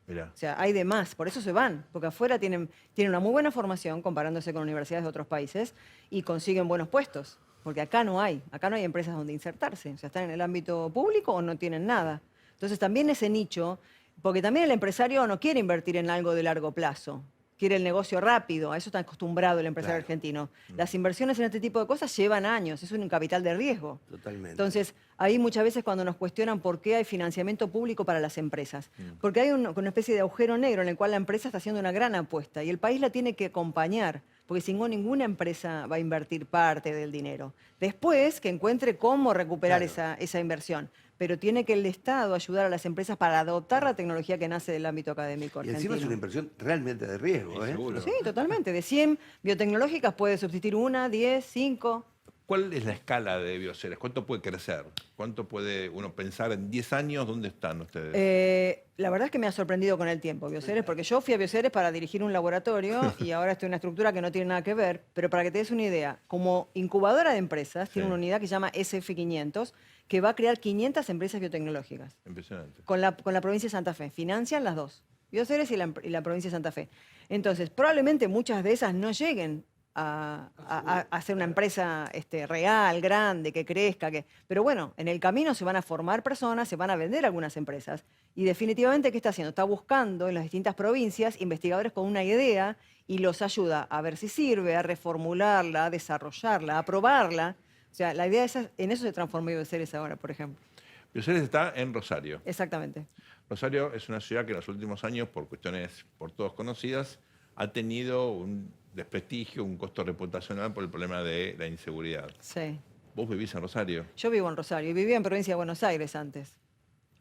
Mirá. O sea, hay de más, por eso se van, porque afuera tienen una muy buena formación comparándose con universidades de otros países y consiguen buenos puestos, porque acá no hay empresas donde insertarse, o sea, están en el ámbito público o no tienen nada. Entonces también ese nicho, porque también el empresario no quiere invertir en algo de largo plazo, quiere el negocio rápido, a eso está acostumbrado el empresario Claro. argentino. Las inversiones en este tipo de cosas llevan años, es un capital de riesgo. Totalmente. Entonces, ahí muchas veces cuando nos cuestionan por qué hay financiamiento público para las empresas, porque hay una especie de agujero negro en el cual la empresa está haciendo una gran apuesta y el país la tiene que acompañar, porque si no, ninguna empresa va a invertir parte del dinero. Después, que encuentre cómo recuperar Claro. esa inversión, pero tiene que el Estado ayudar a las empresas para adoptar la tecnología que nace del ámbito académico Y argentino. encima es una inversión realmente de riesgo, Sí, ¿eh? seguro. Sí, totalmente. De 100 biotecnológicas puede sustituir 1, 10, 5... ¿Cuál es la escala de Bioceres? ¿Cuánto puede crecer? ¿Cuánto puede uno pensar en 10 años? ¿Dónde están ustedes? La verdad es que me ha sorprendido con el tiempo, Bioceres, porque yo fui a Bioceres para dirigir un laboratorio y ahora estoy en una estructura que no tiene nada que ver, pero para que te des una idea, como incubadora de empresas, tiene Sí. una unidad que se llama SF500, que va a crear 500 empresas biotecnológicas Impresionante. con la provincia de Santa Fe. Financian las dos, Bioceres y la provincia de Santa Fe. Entonces, probablemente muchas de esas no lleguen a ser una empresa real, grande, que crezca. Pero bueno, en el camino se van a formar personas, se van a vender algunas empresas. Y definitivamente, ¿qué está haciendo? Está buscando en las distintas provincias investigadores con una idea y los ayuda a ver si sirve, a reformularla, a desarrollarla, a probarla. O sea, la idea es, en eso se transformó Bioceres ahora, por ejemplo. Bioceres está en Rosario. Exactamente. Rosario es una ciudad que en los últimos años, por cuestiones por todos conocidas, ha tenido un desprestigio, un costo reputacional por el problema de la inseguridad. Sí. ¿Vos vivís en Rosario? Yo vivo en Rosario y vivía en provincia de Buenos Aires antes.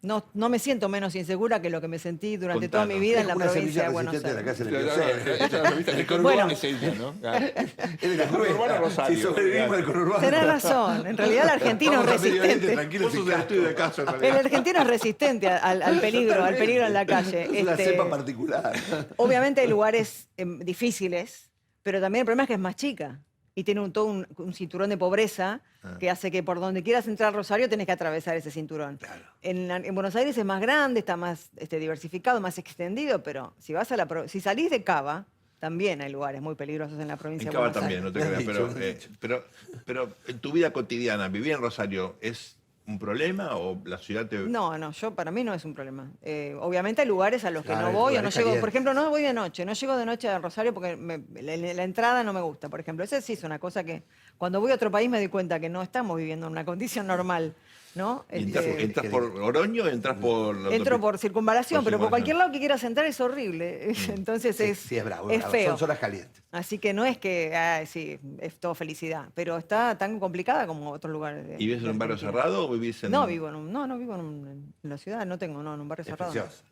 no me siento menos insegura que lo que me sentí durante toda mi vida en la Una provincia semilla de Buenos resistente de la Aires. casa de Biosel. Bueno. Es ella, ¿no? Claro. Es de la Conurbano cruel. Rosario. Si sobrevivimos al conurbano. Tenés razón, en realidad el argentino es Vamos a Medio Oriente, resistente. tranquilos, Vos sos sin del gasto. estudio de caso, en El realidad. argentino es resistente al peligro en la calle. Es una Este, cepa particular. Obviamente hay lugares difíciles, pero también el problema es que es más chica y tiene todo un cinturón de pobreza que hace que por donde quieras entrar al Rosario tenés que atravesar ese cinturón. Claro. En Buenos Aires es más grande, está más diversificado, más extendido, pero si salís de Cava, también hay lugares muy peligrosos en la provincia En de Cava Buenos también, Aires. no te Me has creas. dicho, Pero en tu vida cotidiana, ¿vivir en Rosario es un problema o la ciudad te... No, para mí no es un problema. Obviamente hay lugares a los que Claro, no voy o no lugares llego. Por calientes. ejemplo, no voy de noche, no llego de noche a Rosario porque la entrada no me gusta, por ejemplo. Esa sí es una cosa que cuando voy a otro país me doy cuenta que no estamos viviendo en una condición normal, ¿no? ¿Y ¿Entras por Oroño o entras por...? la Entro autopista? por circunvalación, Por pero por circunvalación. cualquier lado que quieras entrar es horrible. Entonces Sí, es bravo. es bravo. feo. Son zonas calientes. Así que no es que, sí, es todo felicidad, pero está tan complicada como otros lugares. ¿Y vives en un barrio cerrado o vivís en...? No, vivo no vivo en la ciudad, no tengo, en un barrio Es cerrado. no. preciosa.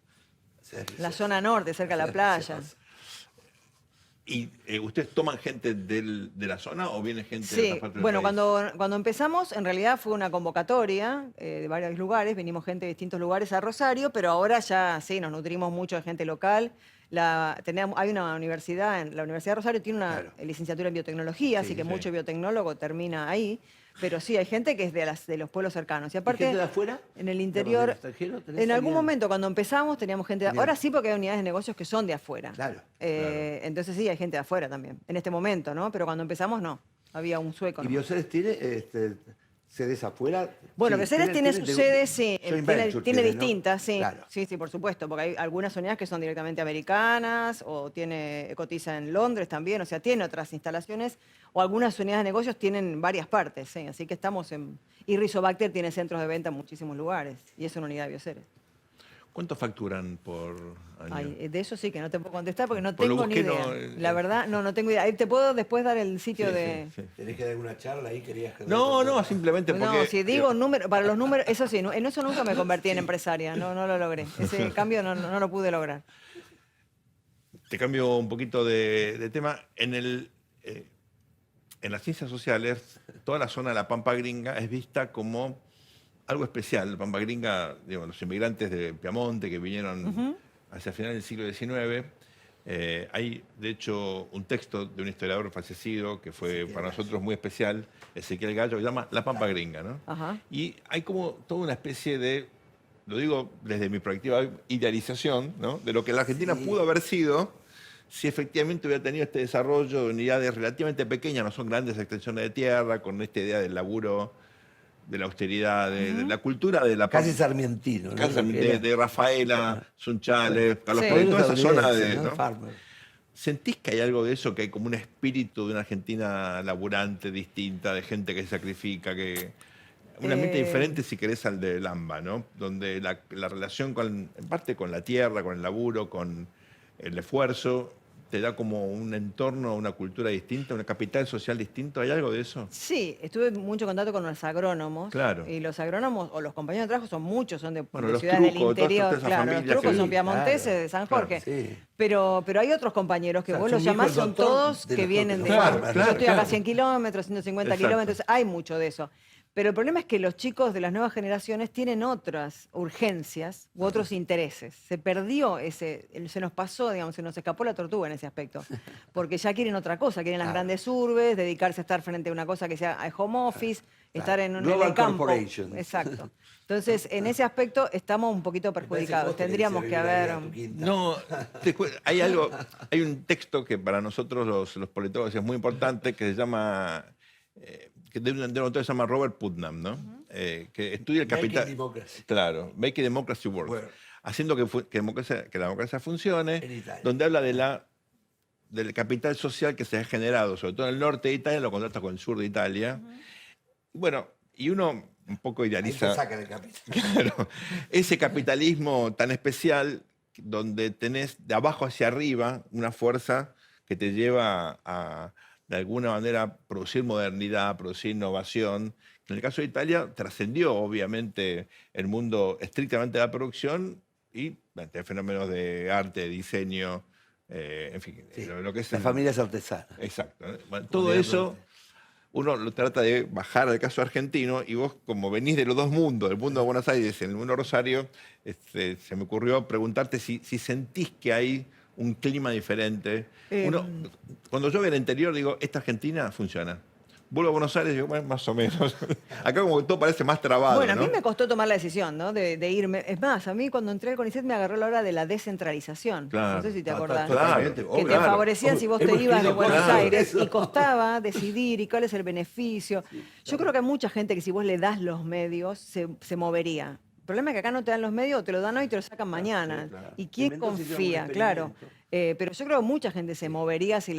Sí, es La preciosa. zona norte, cerca de la Es playa. preciosa. ¿Y ustedes toman gente de la zona o viene gente de Sí, otras partes del bueno, país? cuando empezamos, en realidad fue una convocatoria de varios lugares, venimos gente de distintos lugares a Rosario, pero ahora ya sí, nos nutrimos mucho de gente local. Hay una universidad, la Universidad de Rosario tiene una Claro. licenciatura en biotecnología, Sí, así que sí. mucho biotecnólogo termina ahí, pero sí, hay gente que es de los pueblos cercanos. Y ¿Y aparte, gente de afuera? en el Digamos, interior, del extranjero, ¿tenés en algún alguien? momento cuando empezamos teníamos gente Bien. ahora sí porque hay unidades de negocios que son de afuera. Claro, Entonces sí, hay gente de afuera también, en este momento, ¿no? Pero cuando empezamos no, había un sueco. ¿Y nomás. Bioceres tiene sedes afuera? Bueno, Sí, Bioceres tiene sus sedes, sí, joint tiene venture tiene ¿no? distintas, sí. Claro. Sí, por supuesto, porque hay algunas unidades que son directamente americanas o cotiza en Londres también, o sea, tiene otras instalaciones o algunas unidades de negocios tienen varias partes, sí, así que y Rizobacter tiene centros de venta en muchísimos lugares y es una unidad de Bioceres. ¿Cuánto facturan por año? Ay, de eso sí que no te puedo contestar porque no Por lo tengo ni busqué, idea. no, La verdad, no tengo idea. Ahí te puedo después dar el sitio de... Sí. ¿Tenés que dar alguna charla ahí? ¿Querías que No, simplemente porque... No, si digo número, para los números, eso sí, en eso nunca me convertí en empresaria, no lo logré. Ese cambio no lo pude lograr. Te cambio un poquito de tema. En las ciencias sociales, toda la zona de la Pampa Gringa es vista como algo especial. La Pampa Gringa, digo, los inmigrantes de Piamonte que vinieron hacia finales del siglo XIX. Hay, de hecho, un texto de un historiador fallecido que fue para nosotros muy especial, Ezequiel Gallo, que se llama La Pampa Gringa, ¿no? Ajá. Y hay como toda una especie de, lo digo desde mi perspectiva, idealización, ¿no? De lo que la Argentina pudo haber sido si efectivamente hubiera tenido este desarrollo de unidades relativamente pequeñas, no son grandes extensiones de tierra, con esta idea del laburo, de la austeridad, de la cultura de la Casi sarmientino, ¿no? Casi Lo que era. de Rafaela, Sunchales, Carlos Sí. Pérez, toda esa Pueblo zona de... estadounidense, ¿no? Farmer. ¿Sentís que hay algo de eso, que hay como un espíritu de una Argentina laburante, distinta, de gente que se sacrifica, que un ambiente diferente si querés al de Lamba, ¿no? Donde la relación en parte con la tierra, con el laburo, con el esfuerzo, te da como un entorno, una cultura distinta, una capital social distinto? ¿Hay algo de eso? Sí, estuve mucho contacto con los agrónomos. Claro. Y los agrónomos, o los compañeros de trabajo, son muchos, son de Bueno, de los ciudades del Trucos, todas interior. esas Claro, los familias trucos que- son piamonteses, Claro, de San claro, Jorge. sí. Pero hay otros compañeros que O sea, vos su los hijo, llamás, el son doctor todos de que los vienen de... Farmer. Yo Claro, estoy acá a claro. 100 kilómetros, 150 Exacto. kilómetros, hay mucho de eso. Pero el problema es que los chicos de las nuevas generaciones tienen otras urgencias u otros intereses. Se perdió se nos pasó, digamos, se nos escapó la tortuga en ese aspecto. Porque ya quieren otra cosa, quieren las Claro. grandes urbes, dedicarse a estar frente a una cosa que sea home office, estar en Global el campo. corporation. Exacto. Entonces, en ese aspecto estamos un poquito perjudicados. Tendríamos que haber... No, hay un texto que para nosotros los politólogos es muy importante, que se llama, que de un autor que se llama Robert Putnam, ¿no? Que estudia el Making capital. democracy. Claro, Making Democracy Work. Work. Haciendo que la democracia funcione, En Italia. donde habla del capital social que se ha generado, sobre todo en el norte de Italia, lo contrasta con el sur de Italia. Bueno, y uno un poco Ahí te idealiza. sacan el capital. Claro, ese capitalismo tan especial donde tenés de abajo hacia arriba una fuerza que te lleva a, de alguna manera, producir modernidad, producir innovación, En el caso de Italia, trascendió obviamente el mundo estrictamente de la producción y de fenómenos de arte, diseño, en fin, Sí, lo que es las familias artesanas. Exacto. Bueno, todo eso uno lo trata de bajar al caso argentino y vos, como venís de los dos mundos, del mundo de Buenos Aires y el mundo de Rosario, se me ocurrió preguntarte si sentís que hay un clima diferente. Cuando yo veo el interior digo, esta Argentina funciona. Vuelvo a Buenos Aires y digo, bueno, más o menos. Acá como que todo parece más trabado, Bueno, a ¿no? mí me costó tomar la decisión, ¿no? De irme. Es más, a mí cuando entré al CONICET me agarró la hora de la descentralización. Claro. No sé si te Ah, acordás. totalmente, Que obvio. te favorecían si vos te Hemos ibas de escrito Buenos cosas sobre Aires eso. y costaba decidir y cuál es el beneficio. Yo creo que hay mucha gente que si vos le das los medios se movería. El problema es que acá no te dan los medios, te lo dan hoy y te lo sacan mañana. sí, claro. ¿Y En quién Mendoza hicieron un confía? Claro. experimento. Pero yo creo que mucha gente se movería si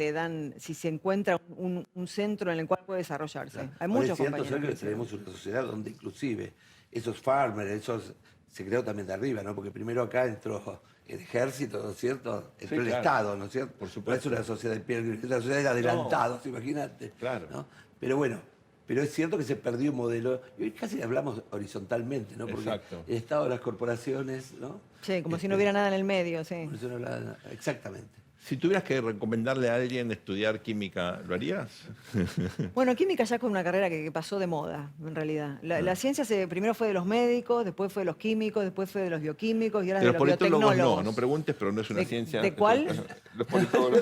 se encuentra un centro en el cual puede desarrollarse. Hay Ahora, muchos es cierto, compañeros. Sergio, que tenemos una sociedad donde inclusive esos farmers, esos se creó también de arriba, ¿no? Porque primero acá entró el ejército, ¿no es cierto? Entró el claro. Estado, ¿no es cierto? Por supuesto. No es una sociedad de pie libre, es una sociedad de adelantados, imagínate. Claro. ¿no? Pero bueno, pero es cierto que se perdió un modelo, y hoy casi hablamos horizontalmente, ¿no? Porque Exacto. el Estado, las corporaciones, ¿no? Sí, como si no hubiera nada en el medio, sí. Por eso no habla- exactamente. Si tuvieras que recomendarle a alguien estudiar química, ¿lo harías? Bueno, química ya es una carrera que pasó de moda, en realidad. La ciencia primero fue de los médicos, después fue de los químicos, después fue de los bioquímicos y ahora De es los de los politólogos no, biotecnólogos. no preguntes, pero no es una ¿De- ciencia. de cuál? Los politólogos.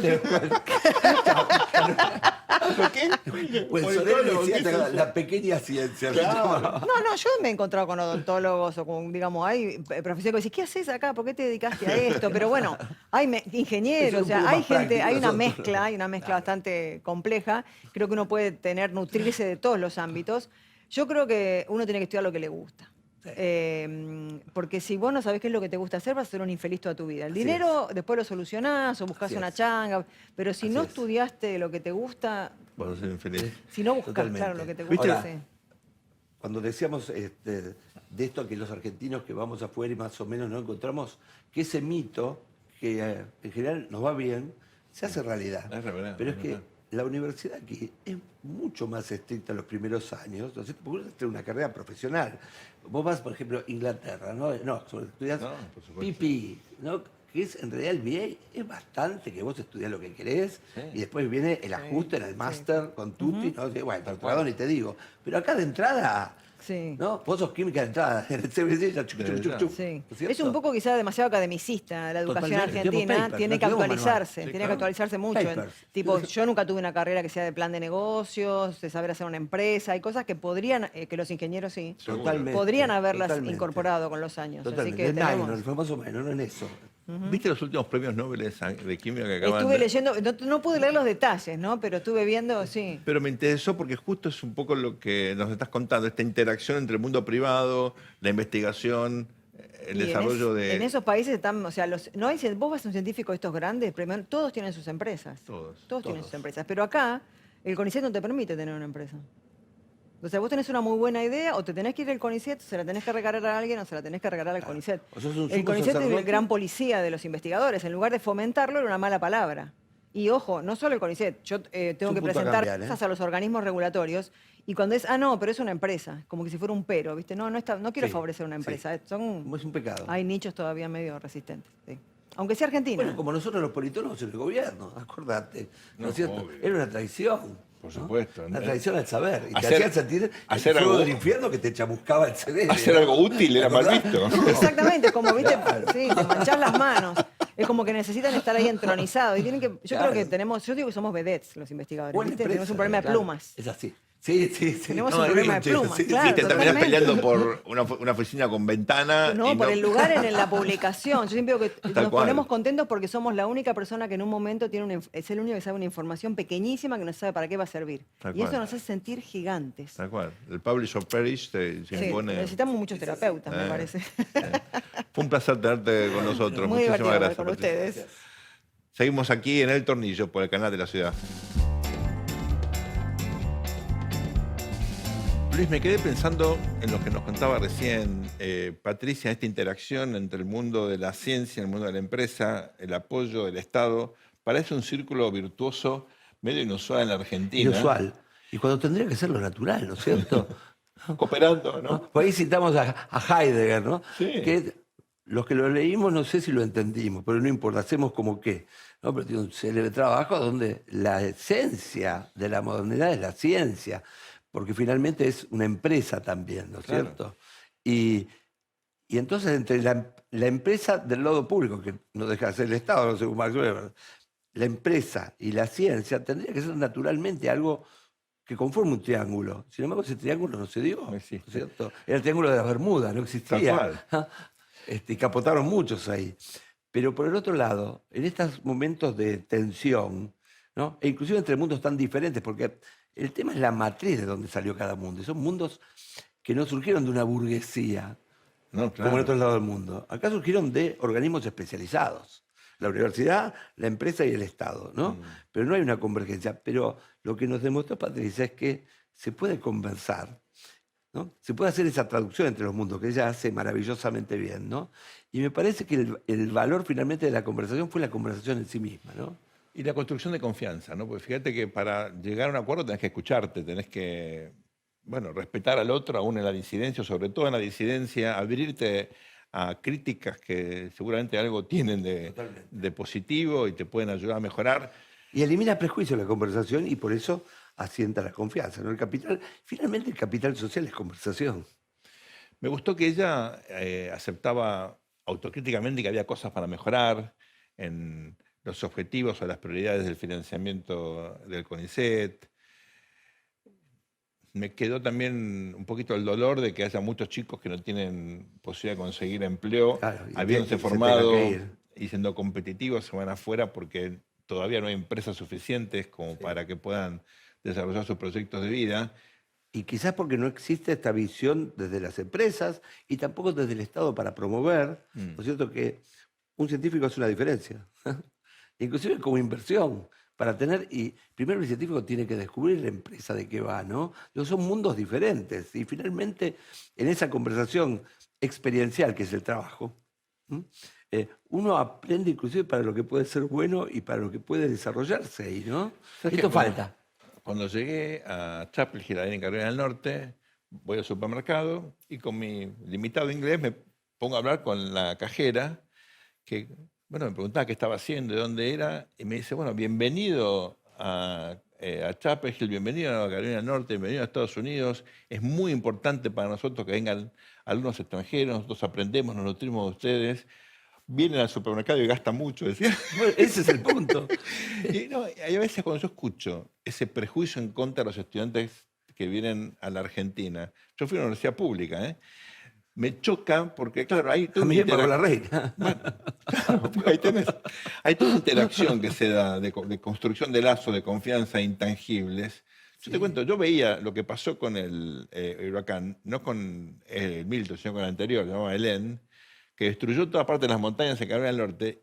¿Qué? Pues Politólogo, decía ¿qué es eso? la pequeña ciencia. Claro. No, yo me he encontrado con odontólogos o con, digamos, hay profesores que dicen, ¿qué haces acá? ¿Por qué te dedicaste a esto? Pero bueno, hay ingenieros, Eso o sea, es un poco hay más gente, práctico hay una nosotros. mezcla bastante compleja. Creo que uno puede nutrirse de todos los ámbitos. Yo creo que uno tiene que estudiar lo que le gusta. Porque si vos no sabés qué es lo que te gusta hacer, vas a ser un infeliz toda tu vida. El Así dinero después lo solucionás o buscás Así una es. changa, pero si Así no es. estudiaste lo que te gusta, Bueno, soy infeliz. si no buscas, Totalmente. claro, lo que te ¿Viste? gusta, sí. Cuando decíamos de esto que los argentinos que vamos afuera y más o menos no encontramos, que ese mito, que en general nos va bien, se hace realidad. Es verdad, Pero es es que verdad. la universidad aquí es mucho más estricta en los primeros años, ¿no es cierto? Porque uno tiene una carrera profesional. Vos vas, por ejemplo, a Inglaterra, ¿no? Estudias No, por supuesto. PPE, ¿no? Que es en realidad el MBA es bastante que vos estudias lo que querés Sí. y después viene el ajuste en el máster con tutti, ¿no? Bueno, doctorado ni te digo. Pero acá de entrada, Sí. ¿no? Vos sos química de entrada, en el CBC ya chuc, chuc, chuc, chuc, Sí. ¿no es cierto? Es un poco quizás demasiado academicista la educación Totalmente. Tenemos argentina, papers, tiene no que tenemos actualizarse, manual. Sí, tiene claro. que actualizarse mucho. Papers. Tipo, yo nunca tuve una carrera que sea de plan de negocios, de saber hacer una empresa, hay cosas que podrían, que los ingenieros sí, Totalmente, podrían haberlas totalmente. incorporado con los años. Totalmente. Así que Es tenemos... minor, fue más o menos, no en eso. ¿Viste los últimos premios Nobel de química que acaban Estuve de...? leyendo, no pude leer los detalles, ¿no? Pero estuve viendo, sí. Pero me interesó porque justo es un poco lo que nos estás contando, esta interacción entre el mundo privado, la investigación, el Y desarrollo en de... esos países están, o sea, no hay, vos vas a un científico de estos grandes, primero, todos tienen sus empresas. Todos. Tienen sus empresas. Pero acá, el CONICET no te permite tener una empresa. O sea, vos tenés una muy buena idea, o te tenés que ir al CONICET, se la tenés que regalar a alguien, o se la tenés que regalar al CONICET. O sos un El sumo CONICET es el sacerdote. gran policía de los investigadores. En lugar de fomentarlo, era una mala palabra. Y ojo, no solo el CONICET, yo tengo un que punto a presentar cambiar, ¿eh? cosas a los organismos regulatorios, y cuando es, no, pero es una empresa, como que si fuera un pero, ¿viste? No quiero Sí, favorecer una sí. empresa. Es un pecado. Hay nichos todavía medio resistentes. Sí. Aunque sea Argentina. Bueno, como nosotros los politólogos en el gobierno, acordate. ¿No No, es cierto? obvio. Era una traición. Por ¿no? supuesto. Una traición al saber. Y te Hacer- hacían sentir hacer el fuego algo- del infierno que te chamuscaba el cerebro. Hacer algo útil era mal visto. Exactamente, como viste, sí, te manchás las manos. Es como que necesitan estar ahí entronizados. Y tienen que, yo Claro. creo que yo digo que somos vedettes los investigadores. Buena ¿viste? empresa, Tenemos un problema de claro. plumas. Es así. Sí. Tenemos un es problema bien, de plumas, sí, claro. Y te terminás totalmente. peleando por una oficina con ventana. No, y por el lugar en la publicación. Yo siempre digo que Tal nos cual. ponemos contentos porque somos la única persona que en un momento es el único que sabe una información pequeñísima que no sabe para qué va a servir. Tal Y eso cual. nos hace sentir gigantes. Tal cual. El publisher perish se Sí, impone. necesitamos muchos terapeutas, me Eh. parece. Fue un placer tenerte con nosotros. Muy Muchísimas divertido hablar gracias. con Patricia. ustedes. Seguimos aquí en El Tornillo por el canal de la ciudad. Luis, me quedé pensando en lo que nos contaba recién Patricia, esta interacción entre el mundo de la ciencia, el mundo de la empresa, el apoyo del Estado. Parece un círculo virtuoso medio inusual en la Argentina. Inusual. Y cuando tendría que ser lo natural, ¿no es cierto? cooperando, ¿no? ¿no? Por ahí citamos a Heidegger, ¿no? Sí. Que los que lo leímos no sé si lo entendimos, pero no importa, hacemos como que. ¿No? Pero tiene un célebre trabajo donde la esencia de la modernidad es la ciencia, porque finalmente es una empresa también, ¿no es Claro. cierto? Y entonces entre la empresa del lado público, que no deja de ser el Estado, no según Max Weber, la empresa y la ciencia tendría que ser naturalmente algo que conforme un triángulo. Sin embargo, ese triángulo no se dio, No existe. ¿no es cierto? Era el triángulo de las Bermudas, no existía. Tal Y capotaron muchos ahí. Pero por el otro lado, en estos momentos de tensión, ¿no? E inclusive entre mundos tan diferentes, porque el tema es la matriz de donde salió cada mundo. Y son mundos que no surgieron de una burguesía, No, como en otros lados del mundo. Acá surgieron de organismos especializados. La universidad, la empresa y el Estado, ¿no? Pero no hay una convergencia. Pero lo que nos demostró Patricia es que se puede conversar, ¿no? Se puede hacer esa traducción entre los mundos, que ella hace maravillosamente bien, ¿no? Y me parece que el valor finalmente de la conversación fue la conversación en sí misma, ¿no? Y la construcción de confianza, ¿no? Porque fíjate que para llegar a un acuerdo tenés que escucharte, tenés que, bueno, respetar al otro, aún en la disidencia, sobre todo en la disidencia, abrirte a críticas que seguramente algo tienen Totalmente. de positivo y te pueden ayudar a mejorar. Y elimina prejuicios la conversación y por eso asienta la confianza, ¿no? Finalmente el capital social es conversación. Me gustó que ella aceptaba autocríticamente que había cosas para mejorar en los objetivos o las prioridades del financiamiento del CONICET. Me quedó también un poquito el dolor de que haya muchos chicos que no tienen posibilidad de conseguir empleo, Claro, y habiéndose se formado tengan que ir. y siendo competitivos, se van afuera porque todavía no hay empresas suficientes como para que puedan desarrollar sus proyectos de vida. Y quizás porque no existe esta visión desde las empresas y tampoco desde el Estado para promover, ¿no es cierto?, que un científico hace una diferencia. Inclusive como inversión, para tener, y primero el científico tiene que descubrir la empresa de qué va, ¿no? Son mundos diferentes y finalmente en esa conversación experiencial que es el trabajo, uno aprende inclusive para lo que puede ser bueno y para lo que puede desarrollarse ahí, ¿no? ¿Sabes Esto qué? falta. Cuando llegué a Chapel Hill, ahí en Carolina del Norte, voy al supermercado y con mi limitado inglés me pongo a hablar con la cajera, que bueno, me preguntaba qué estaba haciendo, de dónde era, y me dice, bueno, bienvenido a Chapel Hill, bienvenido a Carolina del Norte, bienvenido a Estados Unidos. Es muy importante para nosotros que vengan alumnos extranjeros, nosotros aprendemos, nos nutrimos de ustedes. Vienen al supermercado y gastan mucho, decía. Bueno, ese es el punto. Y no, hay a veces cuando yo escucho ese prejuicio en contra de los estudiantes que vienen a la Argentina, yo fui a una universidad pública, ¿eh? Me choca porque, claro, hay A mí me pagó la reina. Bueno, claro, hay toda una interacción que se da de construcción de lazos de confianza intangibles. Yo te cuento, yo veía lo que pasó con el huracán, no con el Milton, sino con el anterior, se llamaba Helen, que destruyó toda parte de las montañas en Carolina del Norte.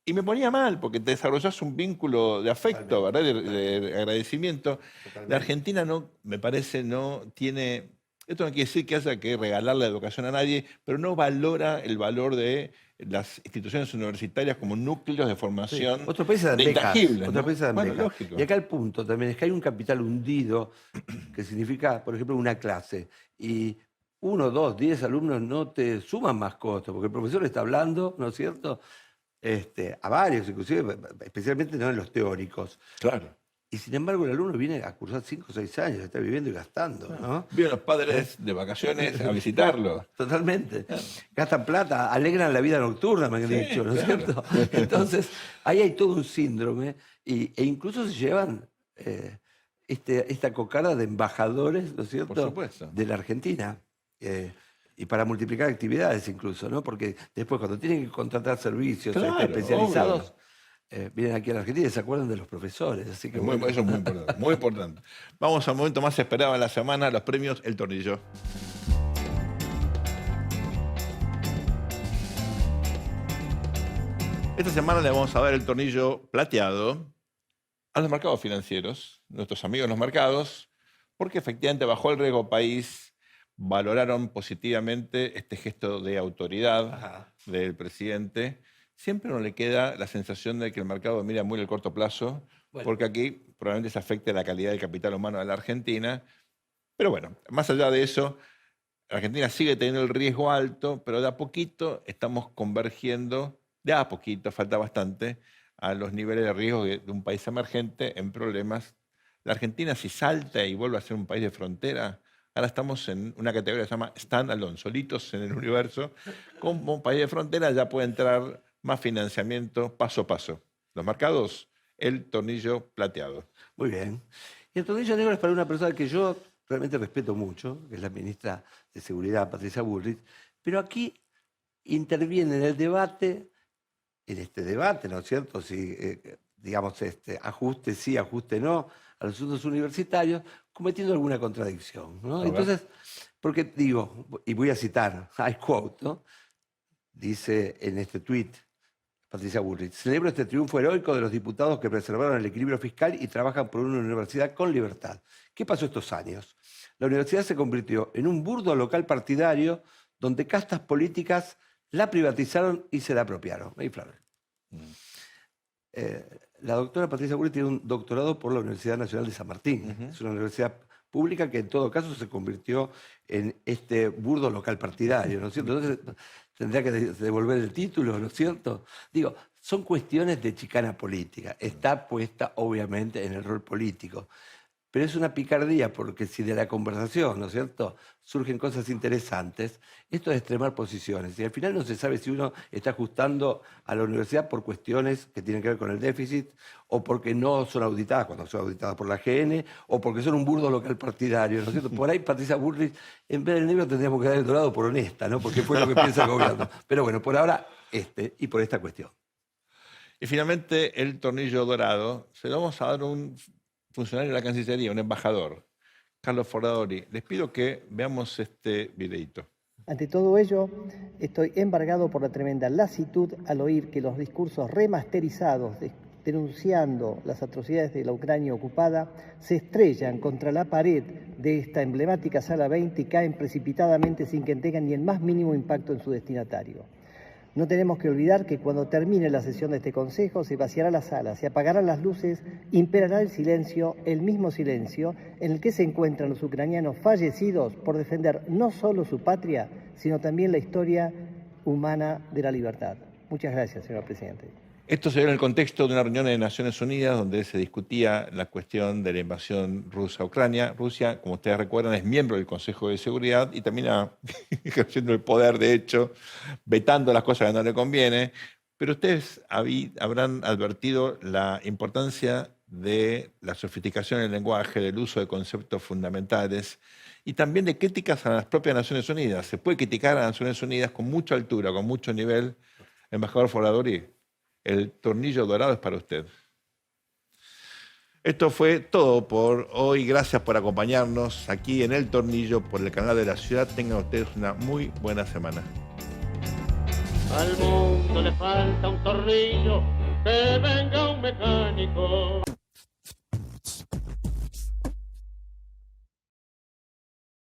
Y me ponía mal, porque te desarrollás un vínculo de afecto, ¿verdad? De agradecimiento. La Argentina no, me parece, no tiene. Esto no quiere decir que haya que regalar la educación a nadie, pero no valora el valor de las instituciones universitarias como núcleos de formación Otros países dan de becas. intangibles, Otros ¿no? países dan Bueno, becas. lógico. Y acá el punto también es que hay un capital hundido que significa, por ejemplo, una clase. Y 1, 2, 10 alumnos no te suman más costos, porque el profesor está hablando, ¿no es cierto? A varios, inclusive, especialmente no en los teóricos. Claro. Y sin embargo, el alumno viene a cursar 5 o 6 años, está viviendo y gastando, ¿no? Vienen los padres de vacaciones a visitarlo. Totalmente. Gastan plata, alegran la vida nocturna, me han Sí, dicho, ¿no es claro. cierto? Entonces, ahí hay todo un síndrome e incluso se llevan esta cocarda de embajadores, ¿no es cierto?, Por supuesto. de la Argentina. Y para multiplicar actividades incluso, ¿no? Porque después cuando tienen que contratar servicios Claro, especializados, vienen aquí a la Argentina y se acuerdan de los profesores. Así que bueno. Eso es muy importante, muy importante. Vamos al momento más esperado de la semana, los premios El Tornillo. Esta semana le vamos a dar el tornillo plateado a los mercados financieros, nuestros amigos en los mercados, porque efectivamente bajo el riesgo país valoraron positivamente este gesto de autoridad Ajá. del presidente. Siempre no le queda la sensación de que el mercado mira muy al corto plazo, Bueno. porque aquí probablemente se afecte la calidad del capital humano de la Argentina, Pero bueno, más allá de eso, Argentina sigue teniendo el riesgo alto, pero de a poquito estamos convergiendo, de a poquito, falta bastante, a los niveles de riesgo de un país emergente en problemas. La Argentina, si salta y vuelve a ser un país de frontera, ahora estamos en una categoría que se llama stand-alone, solitos en el universo. Como un país de frontera ya puede entrar más financiamiento paso a paso. Los marcados, el tornillo plateado. Muy bien. Y el tornillo negro es para una persona que yo realmente respeto mucho, que es la ministra de Seguridad, Patricia Bullrich, pero aquí interviene en el debate, en este debate, ¿no es cierto? Si, digamos, ajuste sí, ajuste no, a los asuntos universitarios, cometiendo alguna contradicción, ¿no? Entonces, porque digo, y voy a citar, I quote, ¿no? Dice en este tuit Patricia Bullrich: celebro este triunfo heroico de los diputados que preservaron el equilibrio fiscal y trabajan por una universidad con libertad. ¿Qué pasó estos años? La universidad se convirtió en un burdo local partidario donde castas políticas la privatizaron y se la apropiaron. La doctora Patricia Bullrich tiene un doctorado por la Universidad Nacional de San Martín. Es una universidad pública que en todo caso se convirtió en este burdo local partidario, ¿no es cierto? Entonces tendría que devolver el título, ¿no es cierto? Digo, son cuestiones de chicana política. Está puesta obviamente en el rol político. Pero es una picardía porque si de la conversación, ¿no es cierto?, surgen cosas interesantes, esto es extremar posiciones. Y al final no se sabe si uno está ajustando a la universidad por cuestiones que tienen que ver con el déficit, o porque no son auditadas cuando son auditadas por la GN, o porque son un burdo local partidario, ¿no es cierto? Por ahí Patricia Bullrich, en vez del negro tendríamos que dar el dorado por honesta, ¿no? Porque fue lo que piensa el gobierno. Pero bueno, por ahora y por esta cuestión. Y finalmente el tornillo dorado, se lo vamos a dar a un funcionario de la Cancillería, un embajador, Carlos Forradori. Les pido que veamos este videito. Ante todo ello, estoy embargado por la tremenda lasitud al oír que los discursos remasterizados denunciando las atrocidades de la Ucrania ocupada se estrellan contra la pared de esta emblemática Sala 20 y caen precipitadamente sin que tengan ni el más mínimo impacto en su destinatario. No tenemos que olvidar que cuando termine la sesión de este Consejo se vaciará la sala, se apagarán las luces, imperará el silencio, el mismo silencio en el que se encuentran los ucranianos fallecidos por defender no solo su patria, sino también la historia humana de la libertad. Muchas gracias, señor presidente. Esto se dio en el contexto de una reunión de Naciones Unidas donde se discutía la cuestión de la invasión rusa a Ucrania. Rusia, como ustedes recuerdan, es miembro del Consejo de Seguridad y termina ejerciendo el poder, de hecho, vetando las cosas que no le conviene. Pero ustedes habrán advertido la importancia de la sofisticación del lenguaje, del uso de conceptos fundamentales y también de críticas a las propias Naciones Unidas. Se puede criticar a las Naciones Unidas con mucha altura, con mucho nivel. Embajador Forradori, el tornillo dorado es para usted. Esto fue todo por hoy. Gracias por acompañarnos aquí en El Tornillo por el canal de la ciudad. Tengan ustedes una muy buena semana. Al mundo le falta un tornillo, que venga un mecánico.